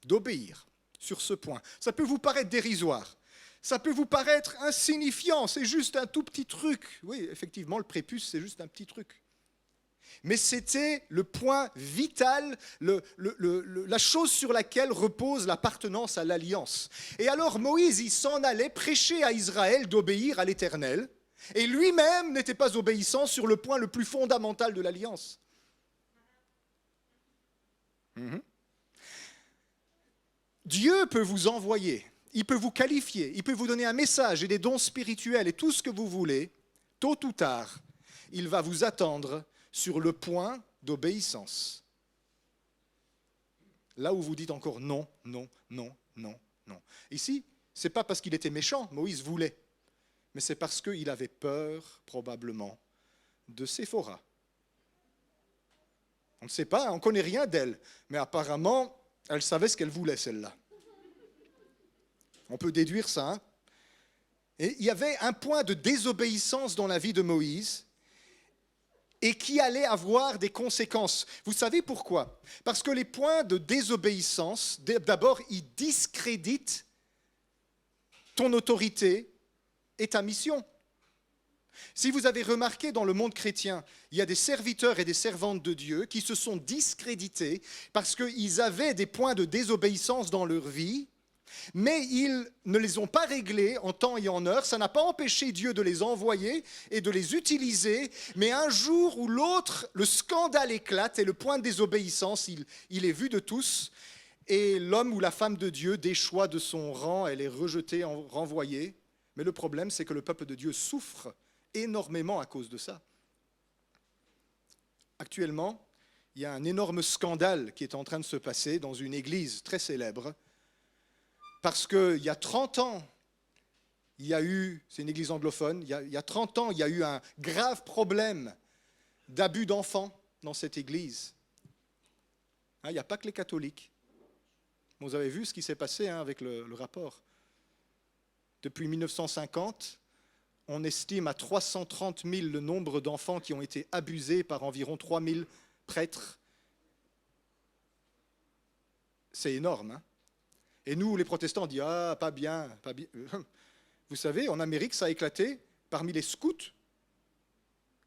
d'obéir sur ce point. Ça peut vous paraître dérisoire. Ça peut vous paraître insignifiant, c'est juste un tout petit truc. Oui, effectivement, le prépuce, c'est juste un petit truc. Mais c'était le point vital, la chose sur laquelle repose l'appartenance à l'alliance. Et alors Moïse, il s'en allait prêcher à Israël d'obéir à l'Éternel, et lui-même n'était pas obéissant sur le point le plus fondamental de l'alliance. Dieu peut vous envoyer. Il peut vous qualifier, il peut vous donner un message et des dons spirituels et tout ce que vous voulez. Tôt ou tard, il va vous attendre sur le point d'obéissance. Là où vous dites encore non, non, non, non, non. Ici, ce n'est pas parce qu'il était méchant, Moïse voulait, mais c'est parce qu'il avait peur, probablement, de Séphora. On ne sait pas, on ne connaît rien d'elle, mais apparemment, elle savait ce qu'elle voulait, celle-là. On peut déduire ça. Hein. Et il y avait un point de désobéissance dans la vie de Moïse et qui allait avoir des conséquences. Vous savez pourquoi ? Parce que les points de désobéissance, d'abord, ils discréditent ton autorité et ta mission. Si vous avez remarqué dans le monde chrétien, il y a des serviteurs et des servantes de Dieu qui se sont discrédités parce qu'ils avaient des points de désobéissance dans leur vie, mais ils ne les ont pas réglés en temps et en heure. Ça n'a pas empêché Dieu de les envoyer et de les utiliser, mais un jour ou l'autre, le scandale éclate et le point de désobéissance, il est vu de tous, et l'homme ou la femme de Dieu déchoit de son rang, elle est rejetée, renvoyée. Mais le problème, c'est que le peuple de Dieu souffre énormément à cause de ça. Actuellement, il y a un énorme scandale qui est en train de se passer dans une église très célèbre, parce qu'il y a 30 ans, c'est une église anglophone, il y a 30 ans, il y a eu un grave problème d'abus d'enfants dans cette église. Il n'y a pas que les catholiques. Vous avez vu ce qui s'est passé avec le rapport. Depuis 1950, on estime à 330 000 le nombre d'enfants qui ont été abusés par environ 3 000 prêtres. C'est énorme, hein ? Et nous, les protestants, on dit « Ah, pas bien, pas bien. » Vous savez, en Amérique, ça a éclaté parmi les scouts,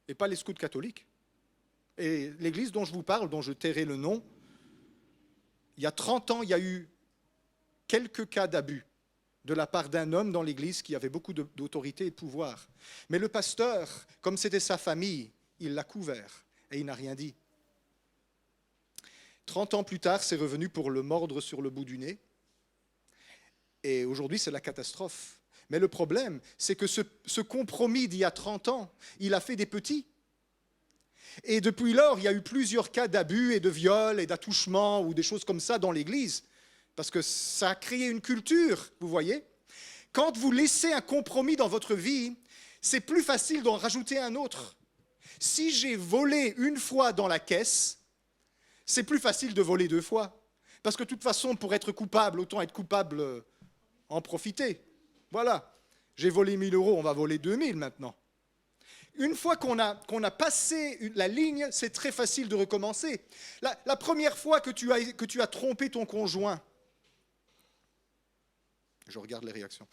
et pas les scouts catholiques. Et l'église dont je vous parle, dont je tairai le nom, il y a 30 ans, il y a eu quelques cas d'abus de la part d'un homme dans l'église qui avait beaucoup d'autorité et de pouvoir. Mais le pasteur, comme c'était sa famille, il l'a couvert et il n'a rien dit. 30 ans plus tard, c'est revenu pour le mordre sur le bout du nez. Et aujourd'hui, c'est la catastrophe. Mais le problème, c'est que ce compromis d'il y a 30 ans, il a fait des petits. Et depuis lors, il y a eu plusieurs cas d'abus et de viols et d'attouchements ou des choses comme ça dans l'Église. Parce que ça a créé une culture, vous voyez. Quand vous laissez un compromis dans votre vie, c'est plus facile d'en rajouter un autre. Si j'ai volé une fois dans la caisse, c'est plus facile de voler 2 fois. Parce que de toute façon, pour être coupable, autant être coupable, en profiter. Voilà. J'ai volé 1 000 €, on va voler 2 000 maintenant. Une fois qu'on a passé la ligne, c'est très facile de recommencer. La première fois que tu as trompé ton conjoint, je regarde les réactions.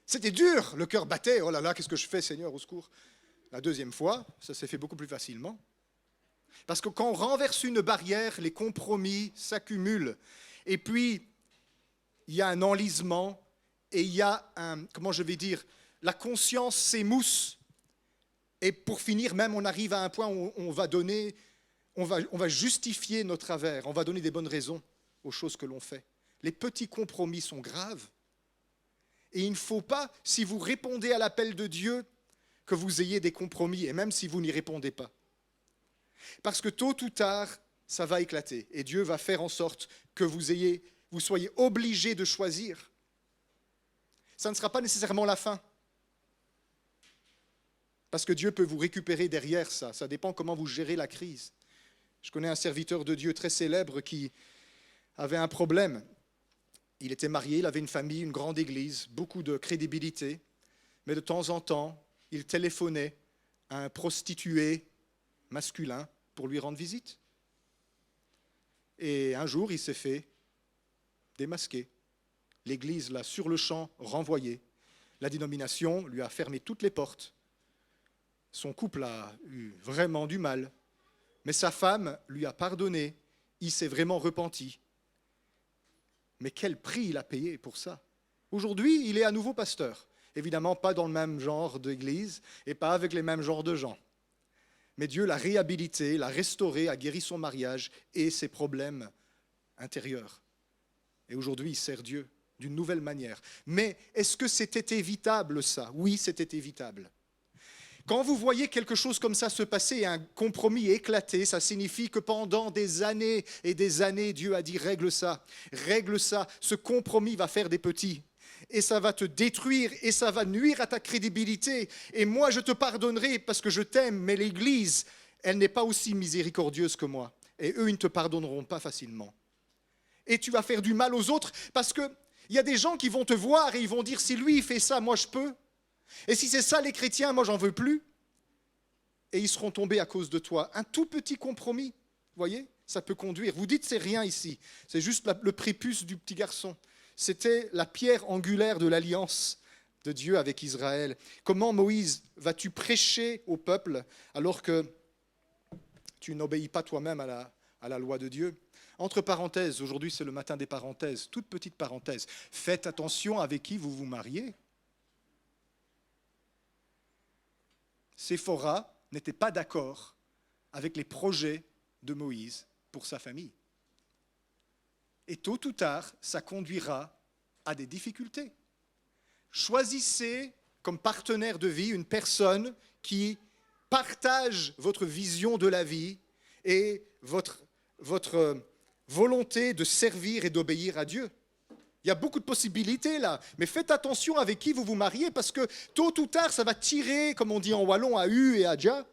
C'était dur, le cœur battait, oh là là, qu'est-ce que je fais, Seigneur, au secours. La deuxième fois, ça s'est fait beaucoup plus facilement. Parce que quand on renverse une barrière, les compromis s'accumulent. Et puis, il y a un enlisement et il y a la conscience s'émousse. Et pour finir, même, on arrive à un point où on va justifier nos travers, on va donner des bonnes raisons aux choses que l'on fait. Les petits compromis sont graves. Et il ne faut pas, si vous répondez à l'appel de Dieu, que vous ayez des compromis, et même si vous n'y répondez pas. Parce que tôt ou tard, ça va éclater. Et Dieu va faire en sorte que vous soyez obligés de choisir. Ça ne sera pas nécessairement la fin. Parce que Dieu peut vous récupérer derrière ça. Ça dépend comment vous gérez la crise. Je connais un serviteur de Dieu très célèbre qui avait un problème. Il était marié, il avait une famille, une grande église, beaucoup de crédibilité. Mais de temps en temps, il téléphonait à un prostitué masculin pour lui rendre visite. Et un jour, il s'est fait démasquer. L'église l'a sur le champ renvoyé. La dénomination lui a fermé toutes les portes. Son couple a eu vraiment du mal. Mais sa femme lui a pardonné. Il s'est vraiment repenti. Mais quel prix il a payé pour ça. Aujourd'hui, il est à nouveau pasteur. Évidemment, pas dans le même genre d'église et pas avec les mêmes genres de gens. Mais Dieu l'a réhabilité, l'a restauré, a guéri son mariage et ses problèmes intérieurs. Et aujourd'hui, il sert Dieu d'une nouvelle manière. Mais est-ce que c'était évitable ça? Oui, c'était évitable. Quand vous voyez quelque chose comme ça se passer et un compromis éclater, ça signifie que pendant des années et des années, Dieu a dit règle ça, ce compromis va faire des petits. Et ça va te détruire et ça va nuire à ta crédibilité. Et moi, je te pardonnerai parce que je t'aime, mais l'Église, elle n'est pas aussi miséricordieuse que moi. Et eux, ils ne te pardonneront pas facilement. Et tu vas faire du mal aux autres parce qu'il y a des gens qui vont te voir et ils vont dire, si lui, il fait ça, moi, je peux. Et si c'est ça les chrétiens, moi, j'en veux plus. Et ils seront tombés à cause de toi. Un tout petit compromis, vous voyez, ça peut conduire. Vous dites, c'est rien ici. C'est juste le prépuce du petit garçon. C'était la pierre angulaire de l'alliance de Dieu avec Israël. Comment, Moïse, vas-tu prêcher au peuple alors que tu n'obéis pas toi-même à la loi de Dieu? Entre parenthèses, aujourd'hui c'est le matin des parenthèses, toute petite parenthèse. Faites attention avec qui vous vous mariez. Séphora n'était pas d'accord avec les projets de Moïse pour sa famille. Et tôt ou tard, ça conduira à des difficultés. Choisissez comme partenaire de vie une personne qui partage votre vision de la vie et votre volonté de servir et d'obéir à Dieu. Il y a beaucoup de possibilités là, mais faites attention avec qui vous vous mariez parce que tôt ou tard, ça va tirer, comme on dit en wallon, à U et à Dja.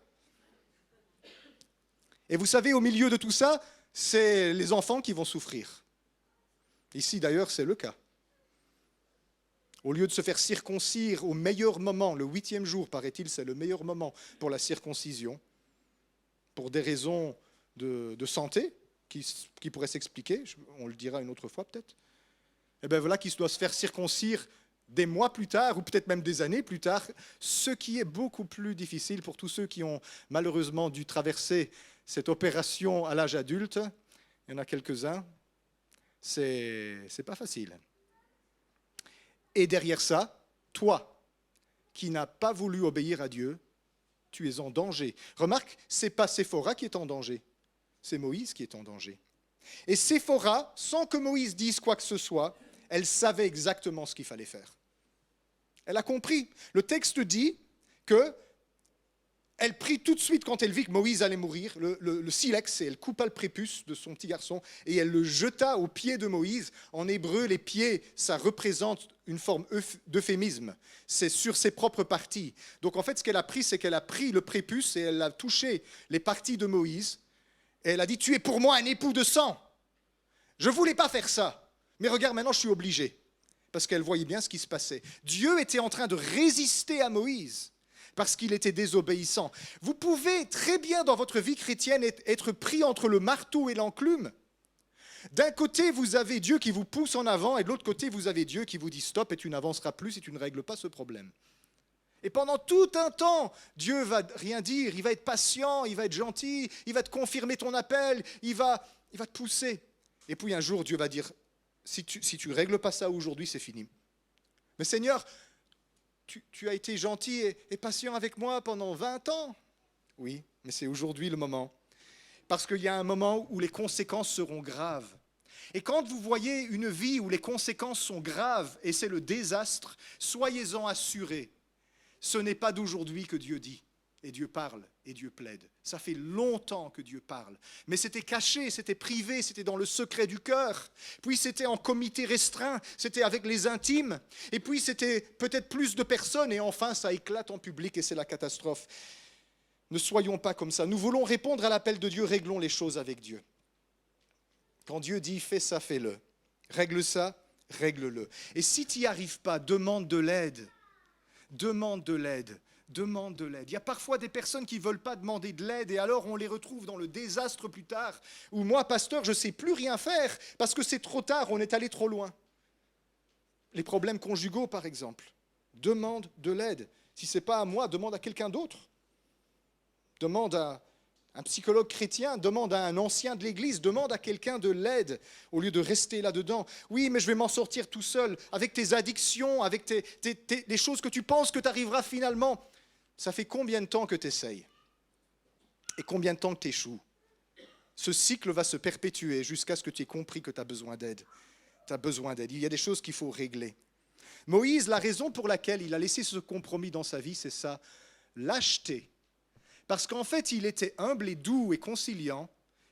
Et vous savez, au milieu de tout ça, c'est les enfants qui vont souffrir. Ici, d'ailleurs, c'est le cas. Au lieu de se faire circoncire au meilleur moment, le 8e jour, paraît-il, c'est le meilleur moment pour la circoncision, pour des raisons de santé qui pourraient s'expliquer, on le dira une autre fois peut-être. Et bien voilà qu'il doit se faire circoncire des mois plus tard, ou peut-être même des années plus tard, ce qui est beaucoup plus difficile pour tous ceux qui ont malheureusement dû traverser cette opération à l'âge adulte. Il y en a quelques-uns. C'est pas facile. Et derrière ça, toi, qui n'as pas voulu obéir à Dieu, tu es en danger. Remarque, ce n'est pas Séphora qui est en danger, c'est Moïse qui est en danger. Et Séphora, sans que Moïse dise quoi que ce soit, elle savait exactement ce qu'il fallait faire. Elle a compris. Le texte dit que elle prit tout de suite quand elle vit que Moïse allait mourir, le silex, et elle coupa le prépuce de son petit garçon, et elle le jeta aux pieds de Moïse. En hébreu, les pieds, ça représente une forme d'euphémisme. C'est sur ses propres parties. Donc en fait, ce qu'elle a pris, c'est qu'elle a pris le prépuce et elle a touché les parties de Moïse. Et elle a dit, tu es pour moi un époux de sang. Je ne voulais pas faire ça. Mais regarde, maintenant, je suis obligé. Parce qu'elle voyait bien ce qui se passait. Dieu était en train de résister à Moïse parce qu'il était désobéissant. Vous pouvez très bien, dans votre vie chrétienne, être pris entre le marteau et l'enclume. D'un côté, vous avez Dieu qui vous pousse en avant, et de l'autre côté, vous avez Dieu qui vous dit stop et tu n'avanceras plus si tu ne règles pas ce problème. Et pendant tout un temps, Dieu va rien dire, il va être patient, il va être gentil, il va te confirmer ton appel, il va te pousser. Et puis un jour, Dieu va dire, si tu ne règles pas ça aujourd'hui, c'est fini. Mais Seigneur, tu as été gentil et patient avec moi pendant 20 ans. Oui, mais c'est aujourd'hui le moment. Parce qu'il y a un moment où les conséquences seront graves. Et quand vous voyez une vie où les conséquences sont graves et c'est le désastre, soyez-en assurés. Ce n'est pas d'aujourd'hui que Dieu dit. Et Dieu parle et Dieu plaide. Ça fait longtemps que Dieu parle. Mais c'était caché, c'était privé, c'était dans le secret du cœur. Puis c'était en comité restreint, c'était avec les intimes. Et puis c'était peut-être plus de personnes. Et enfin, ça éclate en public et c'est la catastrophe. Ne soyons pas comme ça. Nous voulons répondre à l'appel de Dieu, réglons les choses avec Dieu. Quand Dieu dit, fais ça, fais-le. Règle ça, règle-le. Et si tu n'y arrives pas, demande de l'aide. Demande de l'aide. Demande de l'aide. Il y a parfois des personnes qui ne veulent pas demander de l'aide et alors on les retrouve dans le désastre plus tard, où moi, pasteur, je ne sais plus rien faire parce que c'est trop tard, on est allé trop loin. Les problèmes conjugaux, par exemple. Demande de l'aide. Si ce n'est pas à moi, demande à quelqu'un d'autre. Demande à un psychologue chrétien, demande à un ancien de l'église, demande à quelqu'un de l'aide au lieu de rester là-dedans. Oui, mais je vais m'en sortir tout seul, avec tes addictions, avec les choses que tu penses que tu arriveras finalement. Ça fait combien de temps que tu essayes? Et combien de temps que tu échoues? Ce cycle va se perpétuer jusqu'à ce que tu aies compris que tu as besoin d'aide. Tu as besoin d'aide. Il y a des choses qu'il faut régler. Moïse, la raison pour laquelle il a laissé ce compromis dans sa vie, c'est sa lâcheté. Parce qu'en fait, il était humble et doux et conciliant,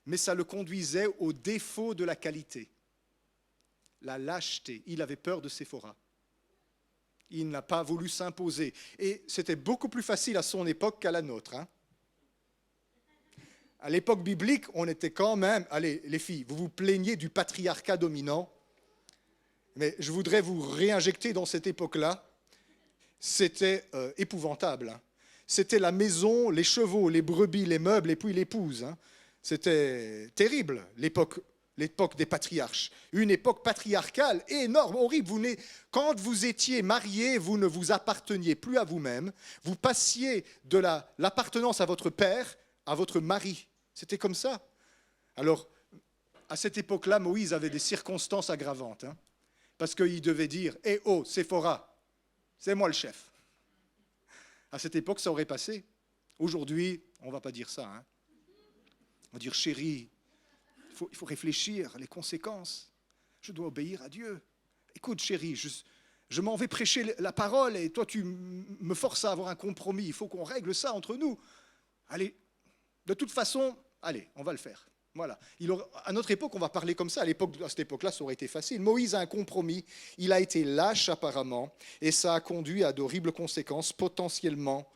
mais ça le conduisait au défaut de la qualité. La lâcheté. Il avait peur de Séphora. Il n'a pas voulu s'imposer. Et c'était beaucoup plus facile à son époque qu'à la nôtre. À l'époque biblique, on était quand même... Allez, les filles, vous vous plaignez du patriarcat dominant, mais je voudrais vous réinjecter dans cette époque-là. C'était épouvantable. C'était la maison, les chevaux, les brebis, les meubles et puis l'épouse. C'était terrible, l'époque des patriarches. Une époque patriarcale énorme, horrible. Quand vous étiez marié, vous ne vous apparteniez plus à vous-même. Vous passiez de l'appartenance à votre père à votre mari. C'était comme ça. Alors, à cette époque-là, Moïse avait des circonstances aggravantes. Parce qu'il devait dire « Eh oh, Séphora, c'est moi le chef ». À cette époque, ça aurait passé. Aujourd'hui, on ne va pas dire ça. On va dire « Chérie, il faut réfléchir, les conséquences. Je dois obéir à Dieu. Écoute, chérie, je m'en vais prêcher la parole et toi, tu me forces à avoir un compromis. Il faut qu'on règle ça entre nous. Allez, de toute façon, allez, on va le faire. » Voilà. À notre époque, on va parler comme ça. À cette époque-là, ça aurait été facile. Moïse a un compromis. Il a été lâche apparemment et ça a conduit à d'horribles conséquences, potentiellement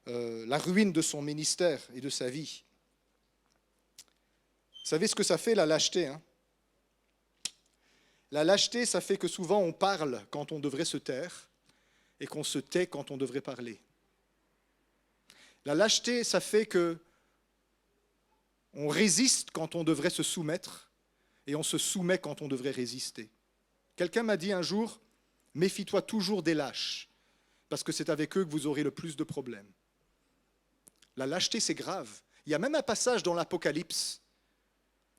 la ruine de son ministère et de sa vie. Vous savez ce que ça fait, la lâcheté, La lâcheté, ça fait que souvent on parle quand on devrait se taire et qu'on se tait quand on devrait parler. La lâcheté, ça fait que on résiste quand on devrait se soumettre et on se soumet quand on devrait résister. Quelqu'un m'a dit un jour, méfie-toi toujours des lâches, parce que c'est avec eux que vous aurez le plus de problèmes. La lâcheté, c'est grave. Il y a même un passage dans l'Apocalypse.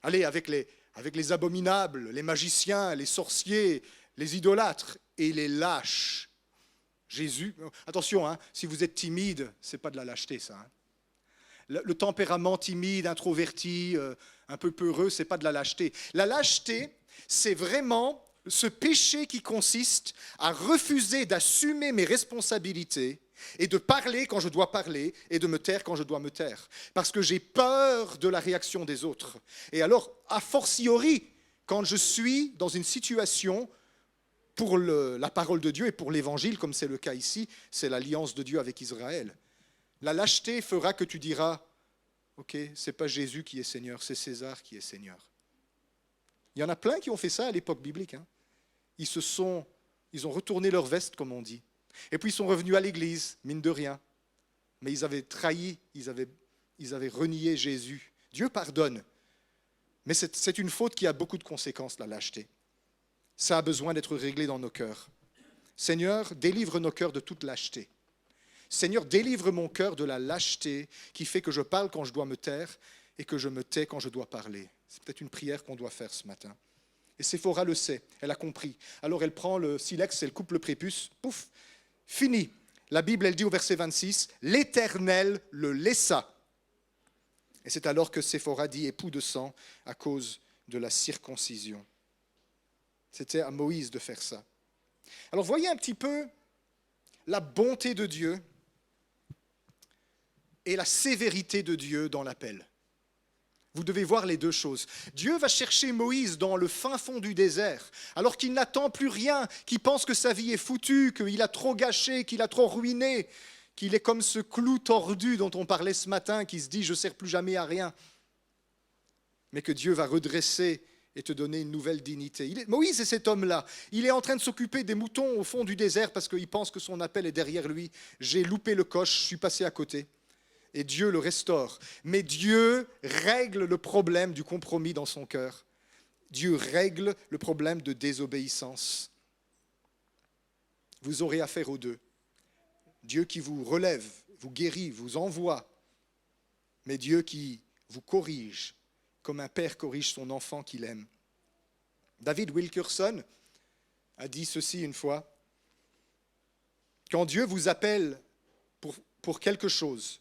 Allez, avec les abominables, les magiciens, les sorciers, les idolâtres et les lâches. Jésus, attention, si vous êtes timide, ce n'est pas de la lâcheté, ça. Le tempérament timide, introverti, un peu peureux, ce n'est pas de la lâcheté. La lâcheté, c'est vraiment ce péché qui consiste à refuser d'assumer mes responsabilités et de parler quand je dois parler et de me taire quand je dois me taire. Parce que j'ai peur de la réaction des autres. Et alors, a fortiori, quand je suis dans une situation pour la parole de Dieu et pour l'évangile, comme c'est le cas ici, c'est l'alliance de Dieu avec Israël. La lâcheté fera que tu diras, ok, c'est pas Jésus qui est Seigneur, c'est César qui est Seigneur. Il y en a plein qui ont fait ça à l'époque biblique. Ils ont retourné leur veste, comme on dit. Et puis ils sont revenus à l'église, mine de rien. Mais ils avaient trahi, ils avaient renié Jésus. Dieu pardonne. Mais c'est une faute qui a beaucoup de conséquences, la lâcheté. Ça a besoin d'être réglé dans nos cœurs. Seigneur, délivre nos cœurs de toute lâcheté. Seigneur, délivre mon cœur de la lâcheté qui fait que je parle quand je dois me taire et que je me tais quand je dois parler. C'est peut-être une prière qu'on doit faire ce matin. Et Séphora le sait, elle a compris. Alors elle prend le silex, elle coupe le prépuce, pouf, fini. La Bible, elle dit au verset 26, « L'Éternel le laissa. » Et c'est alors que Séphora dit « époux de sang » à cause de la circoncision. C'était à Moïse de faire ça. Alors voyez un petit peu la bonté de Dieu et la sévérité de Dieu dans l'appel. Vous devez voir les deux choses. Dieu va chercher Moïse dans le fin fond du désert, alors qu'il n'attend plus rien, qu'il pense que sa vie est foutue, qu'il a trop gâché, qu'il a trop ruiné, qu'il est comme ce clou tordu dont on parlait ce matin, qui se dit « je ne sers plus jamais à rien ». Mais que Dieu va redresser et te donner une nouvelle dignité. Moïse est cet homme-là. Il est en train de s'occuper des moutons au fond du désert parce qu'il pense que son appel est derrière lui. J'ai loupé le coche, je suis passé à côté. Et Dieu le restaure. Mais Dieu règle le problème du compromis dans son cœur. Dieu règle le problème de désobéissance. Vous aurez affaire aux deux. Dieu qui vous relève, vous guérit, vous envoie. Mais Dieu qui vous corrige, comme un père corrige son enfant qu'il aime. David Wilkerson a dit ceci une fois. Quand Dieu vous appelle pour quelque chose,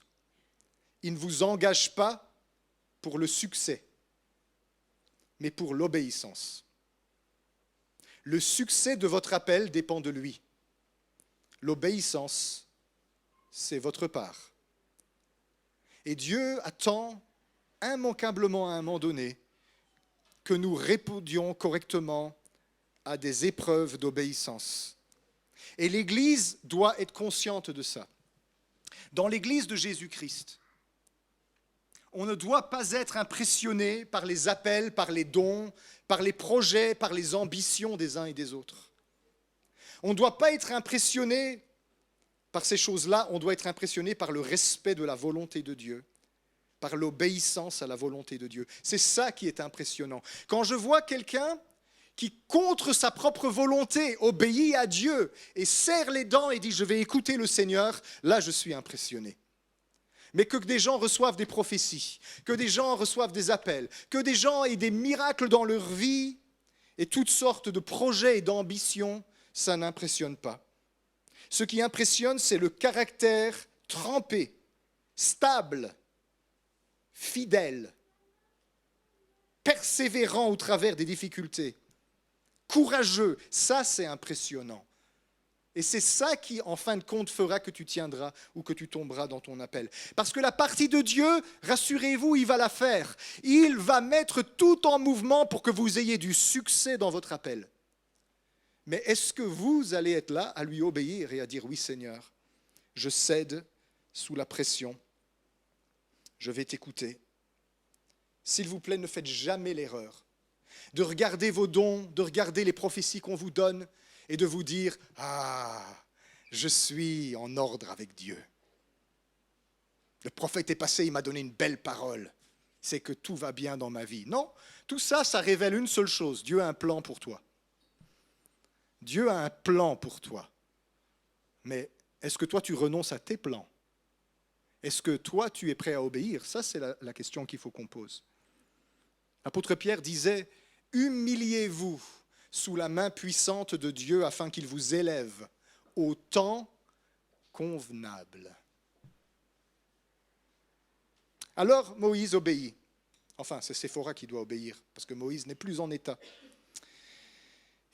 il ne vous engage pas pour le succès, mais pour l'obéissance. Le succès de votre appel dépend de lui. L'obéissance, c'est votre part. Et Dieu attend immanquablement à un moment donné que nous répondions correctement à des épreuves d'obéissance. Et l'Église doit être consciente de ça. Dans l'Église de Jésus-Christ, on ne doit pas être impressionné par les appels, par les dons, par les projets, par les ambitions des uns et des autres. On ne doit pas être impressionné par ces choses-là, on doit être impressionné par le respect de la volonté de Dieu, par l'obéissance à la volonté de Dieu. C'est ça qui est impressionnant. Quand je vois quelqu'un qui, contre sa propre volonté, obéit à Dieu et serre les dents et dit « je vais écouter le Seigneur », là je suis impressionné. Mais que des gens reçoivent des prophéties, que des gens reçoivent des appels, que des gens aient des miracles dans leur vie et toutes sortes de projets et d'ambitions, ça n'impressionne pas. Ce qui impressionne, c'est le caractère trempé, stable, fidèle, persévérant au travers des difficultés, courageux. Ça, c'est impressionnant. Et c'est ça qui, en fin de compte, fera que tu tiendras ou que tu tomberas dans ton appel. Parce que la partie de Dieu, rassurez-vous, il va la faire. Il va mettre tout en mouvement pour que vous ayez du succès dans votre appel. Mais est-ce que vous allez être là à lui obéir et à dire « Oui Seigneur, je cède sous la pression, je vais t'écouter ». S'il vous plaît, ne faites jamais l'erreur de regarder vos dons, de regarder les prophéties qu'on vous donne, et de vous dire « Ah, je suis en ordre avec Dieu. Le prophète est passé, il m'a donné une belle parole. C'est que tout va bien dans ma vie. » Non, tout ça, ça révèle une seule chose. Dieu a un plan pour toi. Dieu a un plan pour toi. Mais est-ce que toi, tu renonces à tes plans? Est-ce que toi, tu es prêt à obéir? Ça, c'est la question qu'il faut qu'on pose. L'apôtre Pierre disait « Humiliez-vous sous la main puissante de Dieu afin qu'il vous élève au temps convenable. » Alors Moïse obéit. Enfin, c'est Séphora qui doit obéir, parce que Moïse n'est plus en état.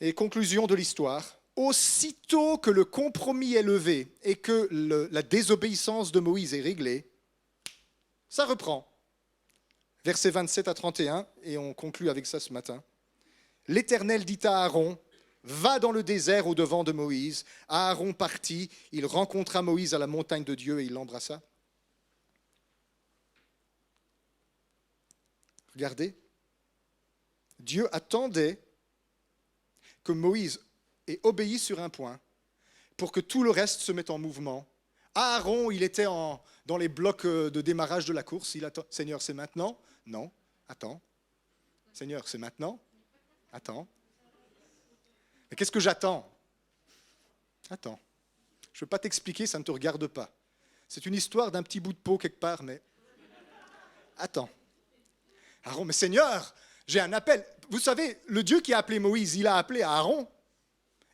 Et conclusion de l'histoire, aussitôt que le compromis est levé et que la désobéissance de Moïse est réglée, ça reprend. Versets 27 à 31, et on conclut avec ça ce matin. L'Éternel dit à Aaron, va dans le désert au-devant de Moïse. Aaron partit, il rencontra Moïse à la montagne de Dieu et il l'embrassa. Regardez, Dieu attendait que Moïse ait obéi sur un point pour que tout le reste se mette en mouvement. Aaron, il était dans les blocs de démarrage de la course. Il attend. Seigneur, c'est maintenant? Non. Attends. Seigneur, c'est maintenant? Attends. Mais qu'est-ce que j'attends? Attends. Je ne veux pas t'expliquer, ça ne te regarde pas. C'est une histoire d'un petit bout de peau quelque part, mais attends. Aaron, mais Seigneur, j'ai un appel. Vous savez, le Dieu qui a appelé Moïse, il a appelé Aaron.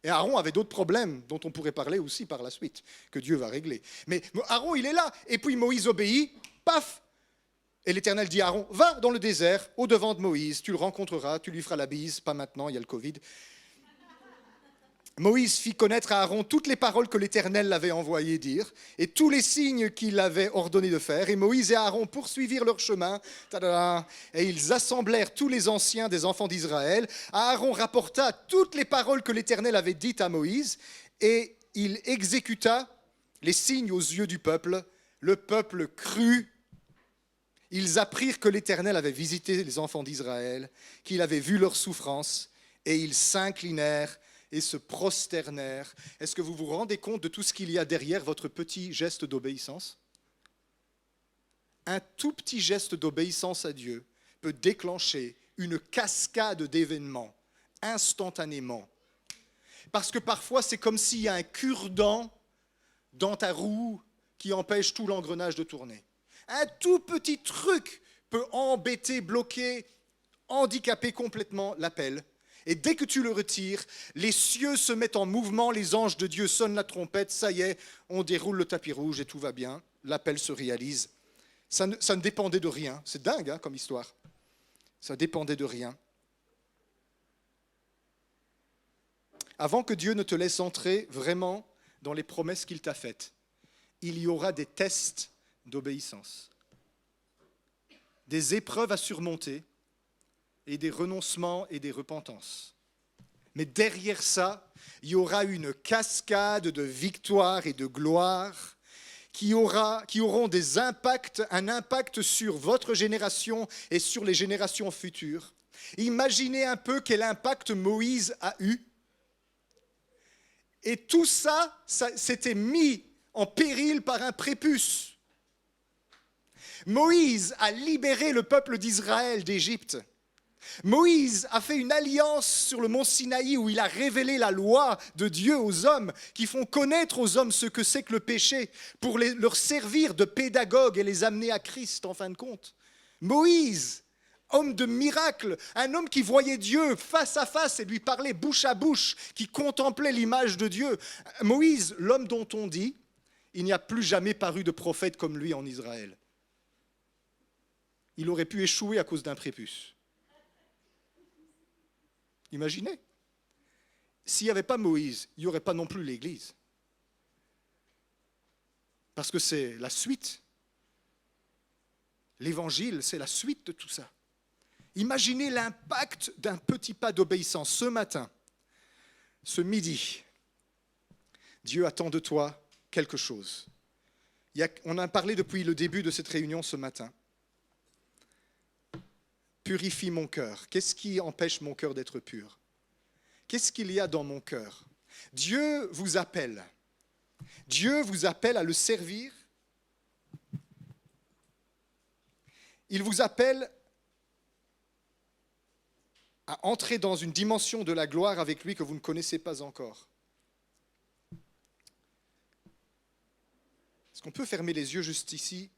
Et Aaron avait d'autres problèmes dont on pourrait parler aussi par la suite, que Dieu va régler. Mais Aaron, il est là. Et puis Moïse obéit, paf. Et l'Éternel dit à Aaron, va dans le désert, au-devant de Moïse, tu le rencontreras, tu lui feras la bise. Pas maintenant, il y a le Covid. Moïse fit connaître à Aaron toutes les paroles que l'Éternel l'avait envoyé dire et tous les signes qu'il avait ordonné de faire. Et Moïse et Aaron poursuivirent leur chemin et ils assemblèrent tous les anciens des enfants d'Israël. Aaron rapporta toutes les paroles que l'Éternel avait dites à Moïse et il exécuta les signes aux yeux du peuple. Le peuple crut. Ils apprirent que l'Éternel avait visité les enfants d'Israël, qu'il avait vu leurs souffrances et ils s'inclinèrent et se prosternèrent. Est-ce que vous vous rendez compte de tout ce qu'il y a derrière votre petit geste d'obéissance? Un tout petit geste d'obéissance à Dieu peut déclencher une cascade d'événements instantanément. Parce que parfois, c'est comme s'il y a un cure-dent dans ta roue qui empêche tout l'engrenage de tourner. Un tout petit truc peut embêter, bloquer, handicaper complètement l'appel. Et dès que tu le retires, les cieux se mettent en mouvement, les anges de Dieu sonnent la trompette, ça y est, on déroule le tapis rouge et tout va bien, l'appel se réalise. Ça ne dépendait de rien, c'est dingue hein, comme histoire. Ça dépendait de rien. Avant que Dieu ne te laisse entrer vraiment dans les promesses qu'il t'a faites, il y aura des tests d'obéissance, des épreuves à surmonter, et des renoncements et des repentances. Mais derrière ça, il y aura une cascade de victoires et de gloire qui auront un impact sur votre génération et sur les générations futures. Imaginez un peu quel impact Moïse a eu. Et tout ça s'était mis en péril par un prépuce. Moïse a libéré le peuple d'Israël d'Égypte. Moïse a fait une alliance sur le mont Sinaï où il a révélé la loi de Dieu aux hommes, qui font connaître aux hommes ce que c'est que le péché, pour leur servir de pédagogue et les amener à Christ en fin de compte. Moïse, homme de miracle, un homme qui voyait Dieu face à face et lui parlait bouche à bouche, qui contemplait l'image de Dieu. Moïse, l'homme dont on dit, il n'y a plus jamais paru de prophète comme lui en Israël. Il aurait pu échouer à cause d'un prépuce. Imaginez, s'il n'y avait pas Moïse, il n'y aurait pas non plus l'Église. Parce que c'est la suite. L'Évangile, c'est la suite de tout ça. Imaginez l'impact d'un petit pas d'obéissance ce matin, ce midi. Dieu attend de toi quelque chose. On a parlé depuis le début de cette réunion ce matin. Purifie mon cœur. Qu'est-ce qui empêche mon cœur d'être pur? Qu'est-ce qu'il y a dans mon cœur? Dieu vous appelle. Dieu vous appelle à le servir. Il vous appelle à entrer dans une dimension de la gloire avec lui que vous ne connaissez pas encore. Est-ce qu'on peut fermer les yeux juste ici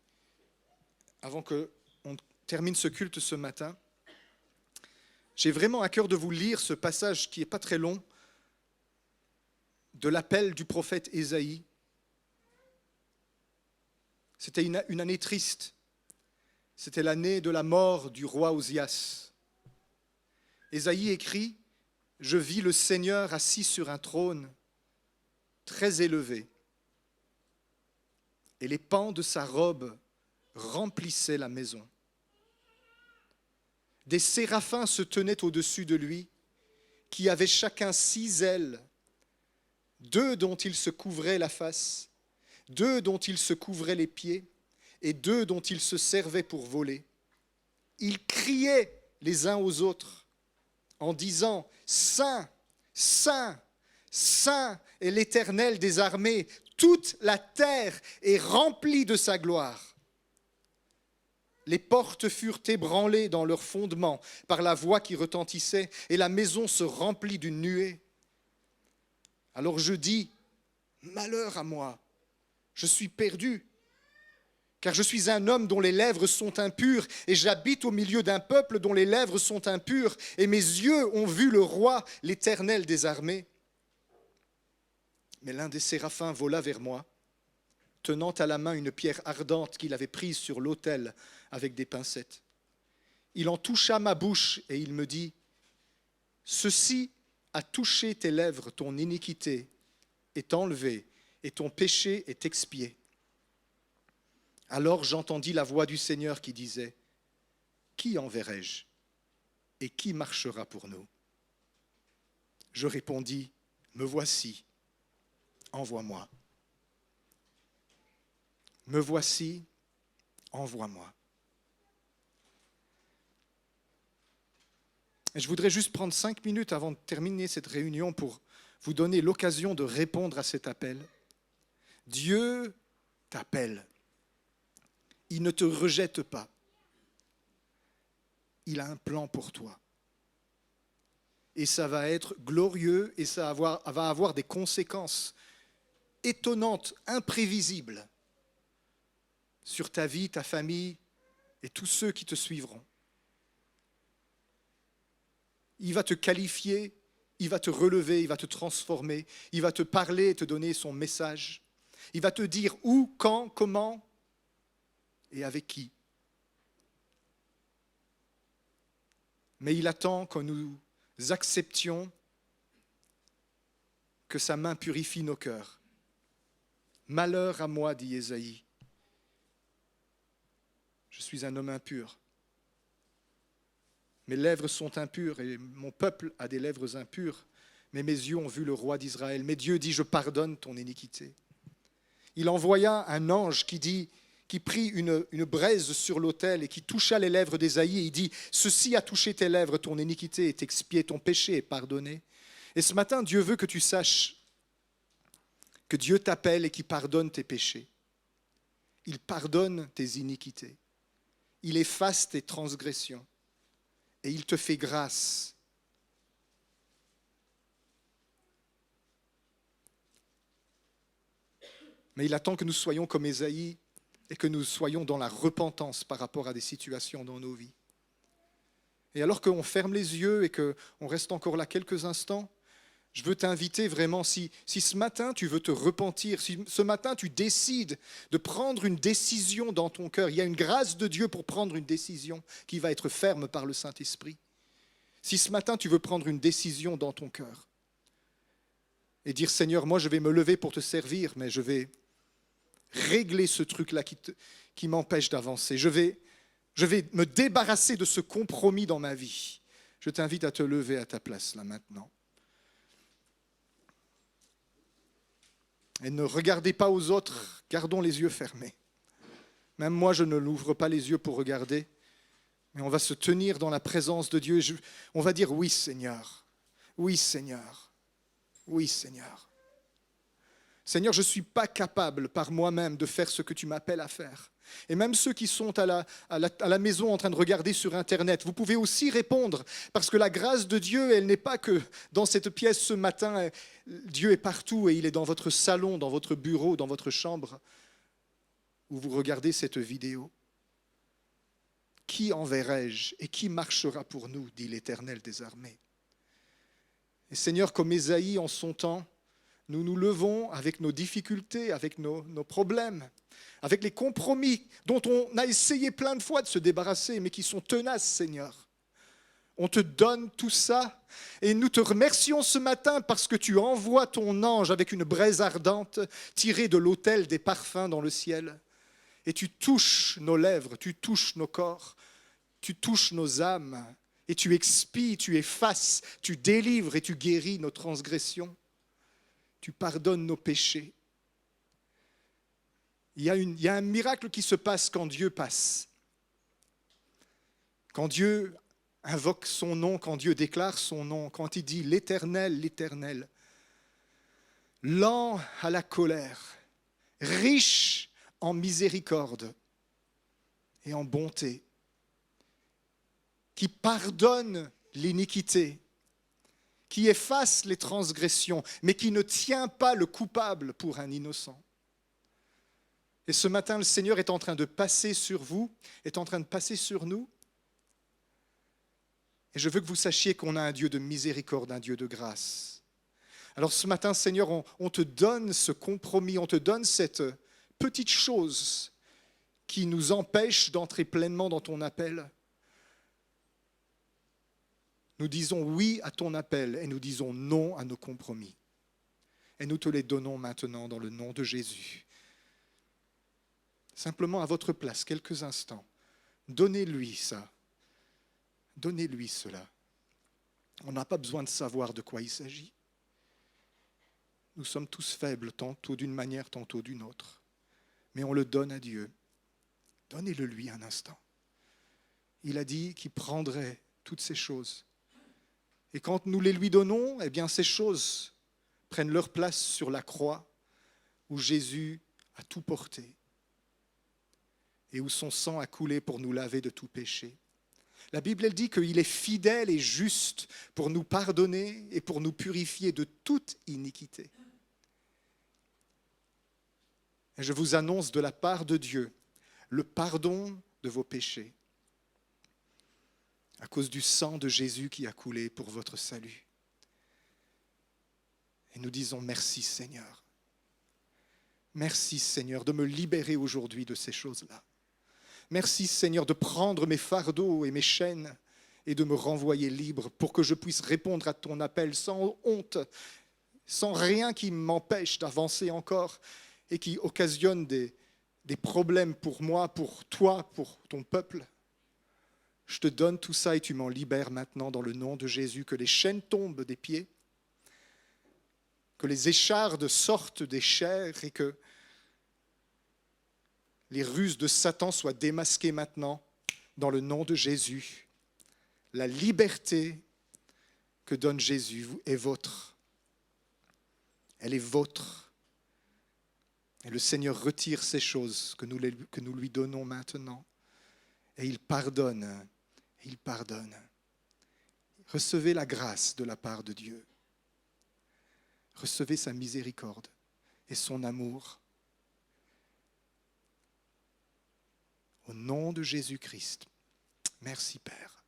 avant qu'on termine ce culte ce matin? J'ai vraiment à cœur de vous lire ce passage qui n'est pas très long de l'appel du prophète Ésaïe. C'était une année triste. C'était l'année de la mort du roi Osias. Ésaïe écrit je vis le Seigneur assis sur un trône très élevé, et les pans de sa robe remplissaient la maison. Des séraphins se tenaient au-dessus de lui, qui avaient chacun 6 ailes, 2 dont ils se couvraient la face, 2 dont ils se couvraient les pieds, et 2 dont ils se servaient pour voler. Ils criaient les uns aux autres en disant « Saint, Saint, Saint est l'Éternel des armées, toute la terre est remplie de sa gloire. » Les portes furent ébranlées dans leurs fondements par la voix qui retentissait, et la maison se remplit d'une nuée. Alors je dis, malheur à moi, je suis perdu, car je suis un homme dont les lèvres sont impures, et j'habite au milieu d'un peuple dont les lèvres sont impures, et mes yeux ont vu le roi, l'Éternel des armées. Mais l'un des séraphins vola vers moi, tenant à la main une pierre ardente qu'il avait prise sur l'autel avec des pincettes. Il en toucha ma bouche et il me dit, « Ceci a touché tes lèvres, ton iniquité est enlevée et ton péché est expié. » Alors j'entendis la voix du Seigneur qui disait, « Qui enverrai-je et qui marchera pour nous ?» Je répondis, « Me voici, envoie-moi. » Me voici, envoie-moi. Et je voudrais juste prendre 5 minutes avant de terminer cette réunion pour vous donner l'occasion de répondre à cet appel. Dieu t'appelle. Il ne te rejette pas. Il a un plan pour toi. Et ça va être glorieux et ça va avoir des conséquences étonnantes, imprévisibles sur ta vie, ta famille et tous ceux qui te suivront. Il va te qualifier, il va te relever, il va te transformer, il va te parler et te donner son message. Il va te dire où, quand, comment et avec qui. Mais il attend que nous acceptions que sa main purifie nos cœurs. Malheur à moi, dit Ésaïe. Je suis un homme impur. Mes lèvres sont impures et mon peuple a des lèvres impures, mais mes yeux ont vu le roi d'Israël. Mais Dieu dit, je pardonne ton iniquité. Il envoya un ange qui prit une braise sur l'autel et qui toucha les lèvres d'Ésaïe. Il dit, ceci a touché tes lèvres, ton iniquité est expiée, ton péché est pardonné. Et ce matin, Dieu veut que tu saches que Dieu t'appelle et qu'il pardonne tes péchés. Il pardonne tes iniquités. Il efface tes transgressions et il te fait grâce. Mais il attend que nous soyons comme Ésaïe et que nous soyons dans la repentance par rapport à des situations dans nos vies. Et alors qu'on ferme les yeux et qu'on reste encore là quelques instants, je veux t'inviter vraiment, si ce matin tu veux te repentir, si ce matin tu décides de prendre une décision dans ton cœur, il y a une grâce de Dieu pour prendre une décision qui va être ferme par le Saint-Esprit. Si ce matin tu veux prendre une décision dans ton cœur et dire Seigneur, moi je vais me lever pour te servir, mais je vais régler ce truc-là qui m'empêche d'avancer. Je vais me débarrasser de ce compromis dans ma vie. Je t'invite à te lever à ta place là maintenant. Et ne regardez pas aux autres, gardons les yeux fermés. Même moi, je ne l'ouvre pas les yeux pour regarder, mais on va se tenir dans la présence de Dieu. On va dire oui Seigneur, oui Seigneur, oui Seigneur. Seigneur, je ne suis pas capable par moi-même de faire ce que tu m'appelles à faire. Et même ceux qui sont à la maison en train de regarder sur Internet, vous pouvez aussi répondre, parce que la grâce de Dieu, elle n'est pas que dans cette pièce ce matin. Dieu est partout et il est dans votre salon, dans votre bureau, dans votre chambre, où vous regardez cette vidéo. Qui enverrai-je et qui marchera pour nous, dit l'Éternel des armées. Et Seigneur, comme Ésaïe en son temps, nous nous levons avec nos difficultés, avec nos problèmes, avec les compromis dont on a essayé plein de fois de se débarrasser, mais qui sont tenaces, Seigneur. On te donne tout ça et nous te remercions ce matin parce que tu envoies ton ange avec une braise ardente tirée de l'autel des parfums dans le ciel. Et tu touches nos lèvres, tu touches nos corps, tu touches nos âmes et tu expies, tu effaces, tu délivres et tu guéris nos transgressions. Tu pardonnes nos péchés. Il y a un miracle qui se passe quand Dieu passe. Quand Dieu invoque son nom, quand Dieu déclare son nom, quand il dit l'Éternel, l'Éternel, lent à la colère, riche en miséricorde et en bonté, qui pardonne l'iniquité, qui efface les transgressions, mais qui ne tient pas le coupable pour un innocent. Et ce matin, le Seigneur est en train de passer sur vous, est en train de passer sur nous. Et je veux que vous sachiez qu'on a un Dieu de miséricorde, un Dieu de grâce. Alors ce matin, Seigneur, on te donne ce compromis, on te donne cette petite chose qui nous empêche d'entrer pleinement dans ton appel. Nous disons oui à ton appel et nous disons non à nos compromis. Et nous te les donnons maintenant dans le nom de Jésus. Simplement à votre place, quelques instants, donnez-lui ça. Donnez-lui cela. On n'a pas besoin de savoir de quoi il s'agit. Nous sommes tous faibles, tantôt d'une manière, tantôt d'une autre. Mais on le donne à Dieu. Donnez-le lui un instant. Il a dit qu'il prendrait toutes ces choses. Et quand nous les lui donnons, eh bien ces choses prennent leur place sur la croix où Jésus a tout porté et où son sang a coulé pour nous laver de tout péché. La Bible, elle dit qu'il est fidèle et juste pour nous pardonner et pour nous purifier de toute iniquité. Et je vous annonce de la part de Dieu le pardon de vos péchés à cause du sang de Jésus qui a coulé pour votre salut. Et nous disons merci Seigneur. Merci Seigneur de me libérer aujourd'hui de ces choses-là. Merci Seigneur de prendre mes fardeaux et mes chaînes et de me renvoyer libre pour que je puisse répondre à ton appel sans honte, sans rien qui m'empêche d'avancer encore et qui occasionne des problèmes pour moi, pour toi, pour ton peuple. Je te donne tout ça et tu m'en libères maintenant dans le nom de Jésus, que les chaînes tombent des pieds, que les échardes sortent des chairs et que les ruses de Satan soient démasquées maintenant dans le nom de Jésus. La liberté que donne Jésus est vôtre. Elle est vôtre. Et le Seigneur retire ces choses que nous lui donnons maintenant. Et il pardonne. Il pardonne. Recevez la grâce de la part de Dieu. Recevez sa miséricorde et son amour. Au nom de Jésus-Christ, merci Père.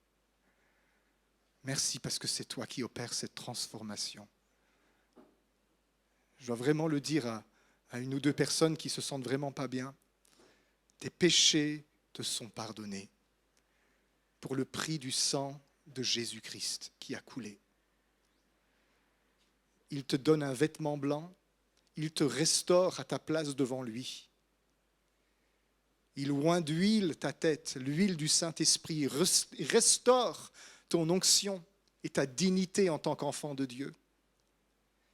Merci parce que c'est toi qui opères cette transformation. Je dois vraiment le dire à une ou deux personnes qui se sentent vraiment pas bien. Tes péchés te sont pardonnés pour le prix du sang de Jésus-Christ qui a coulé. Il te donne un vêtement blanc, il te restaure à ta place devant lui. Il oint d'huile ta tête, l'huile du Saint-Esprit, restaure ton onction et ta dignité en tant qu'enfant de Dieu.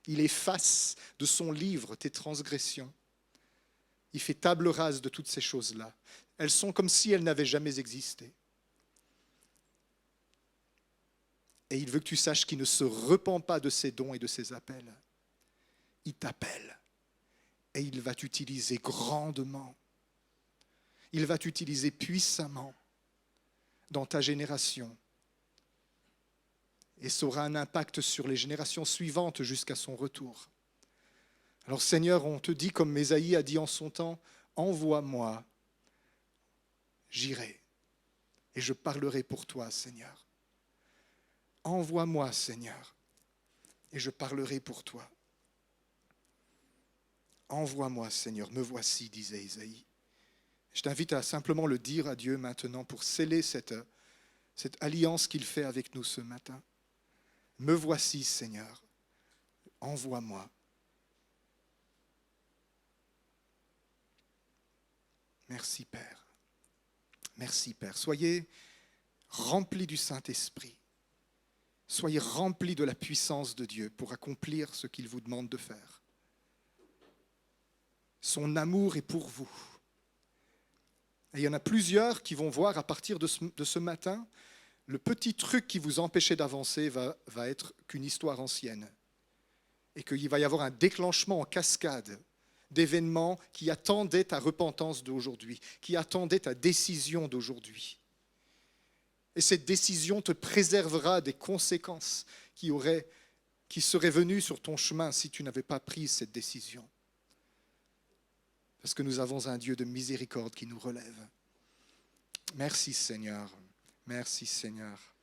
Il efface de son livre tes transgressions. Il fait table rase de toutes ces choses-là. Elles sont comme si elles n'avaient jamais existé. Et il veut que tu saches qu'il ne se repent pas de ses dons et de ses appels. Il t'appelle et il va t'utiliser grandement. Il va t'utiliser puissamment dans ta génération. Et ça aura un impact sur les générations suivantes jusqu'à son retour. Alors Seigneur, on te dit comme Ésaïe a dit en son temps, envoie-moi, j'irai et je parlerai pour toi, Seigneur. Envoie-moi, Seigneur, et je parlerai pour toi. Envoie-moi, Seigneur, me voici, disait Ésaïe. Je t'invite à simplement le dire à Dieu maintenant pour sceller cette cette alliance qu'il fait avec nous ce matin. Me voici, Seigneur, envoie-moi. Merci, Père. Merci, Père. Soyez remplis du Saint-Esprit. Soyez remplis de la puissance de Dieu pour accomplir ce qu'il vous demande de faire. Son amour est pour vous. Et il y en a plusieurs qui vont voir à partir de ce matin, le petit truc qui vous empêchait d'avancer va être qu'une histoire ancienne. Et qu'il va y avoir un déclenchement en cascade d'événements qui attendaient ta repentance d'aujourd'hui, qui attendaient ta décision d'aujourd'hui. Et cette décision te préservera des conséquences qui seraient venues sur ton chemin si tu n'avais pas pris cette décision. Parce que nous avons un Dieu de miséricorde qui nous relève. Merci Seigneur. Merci Seigneur.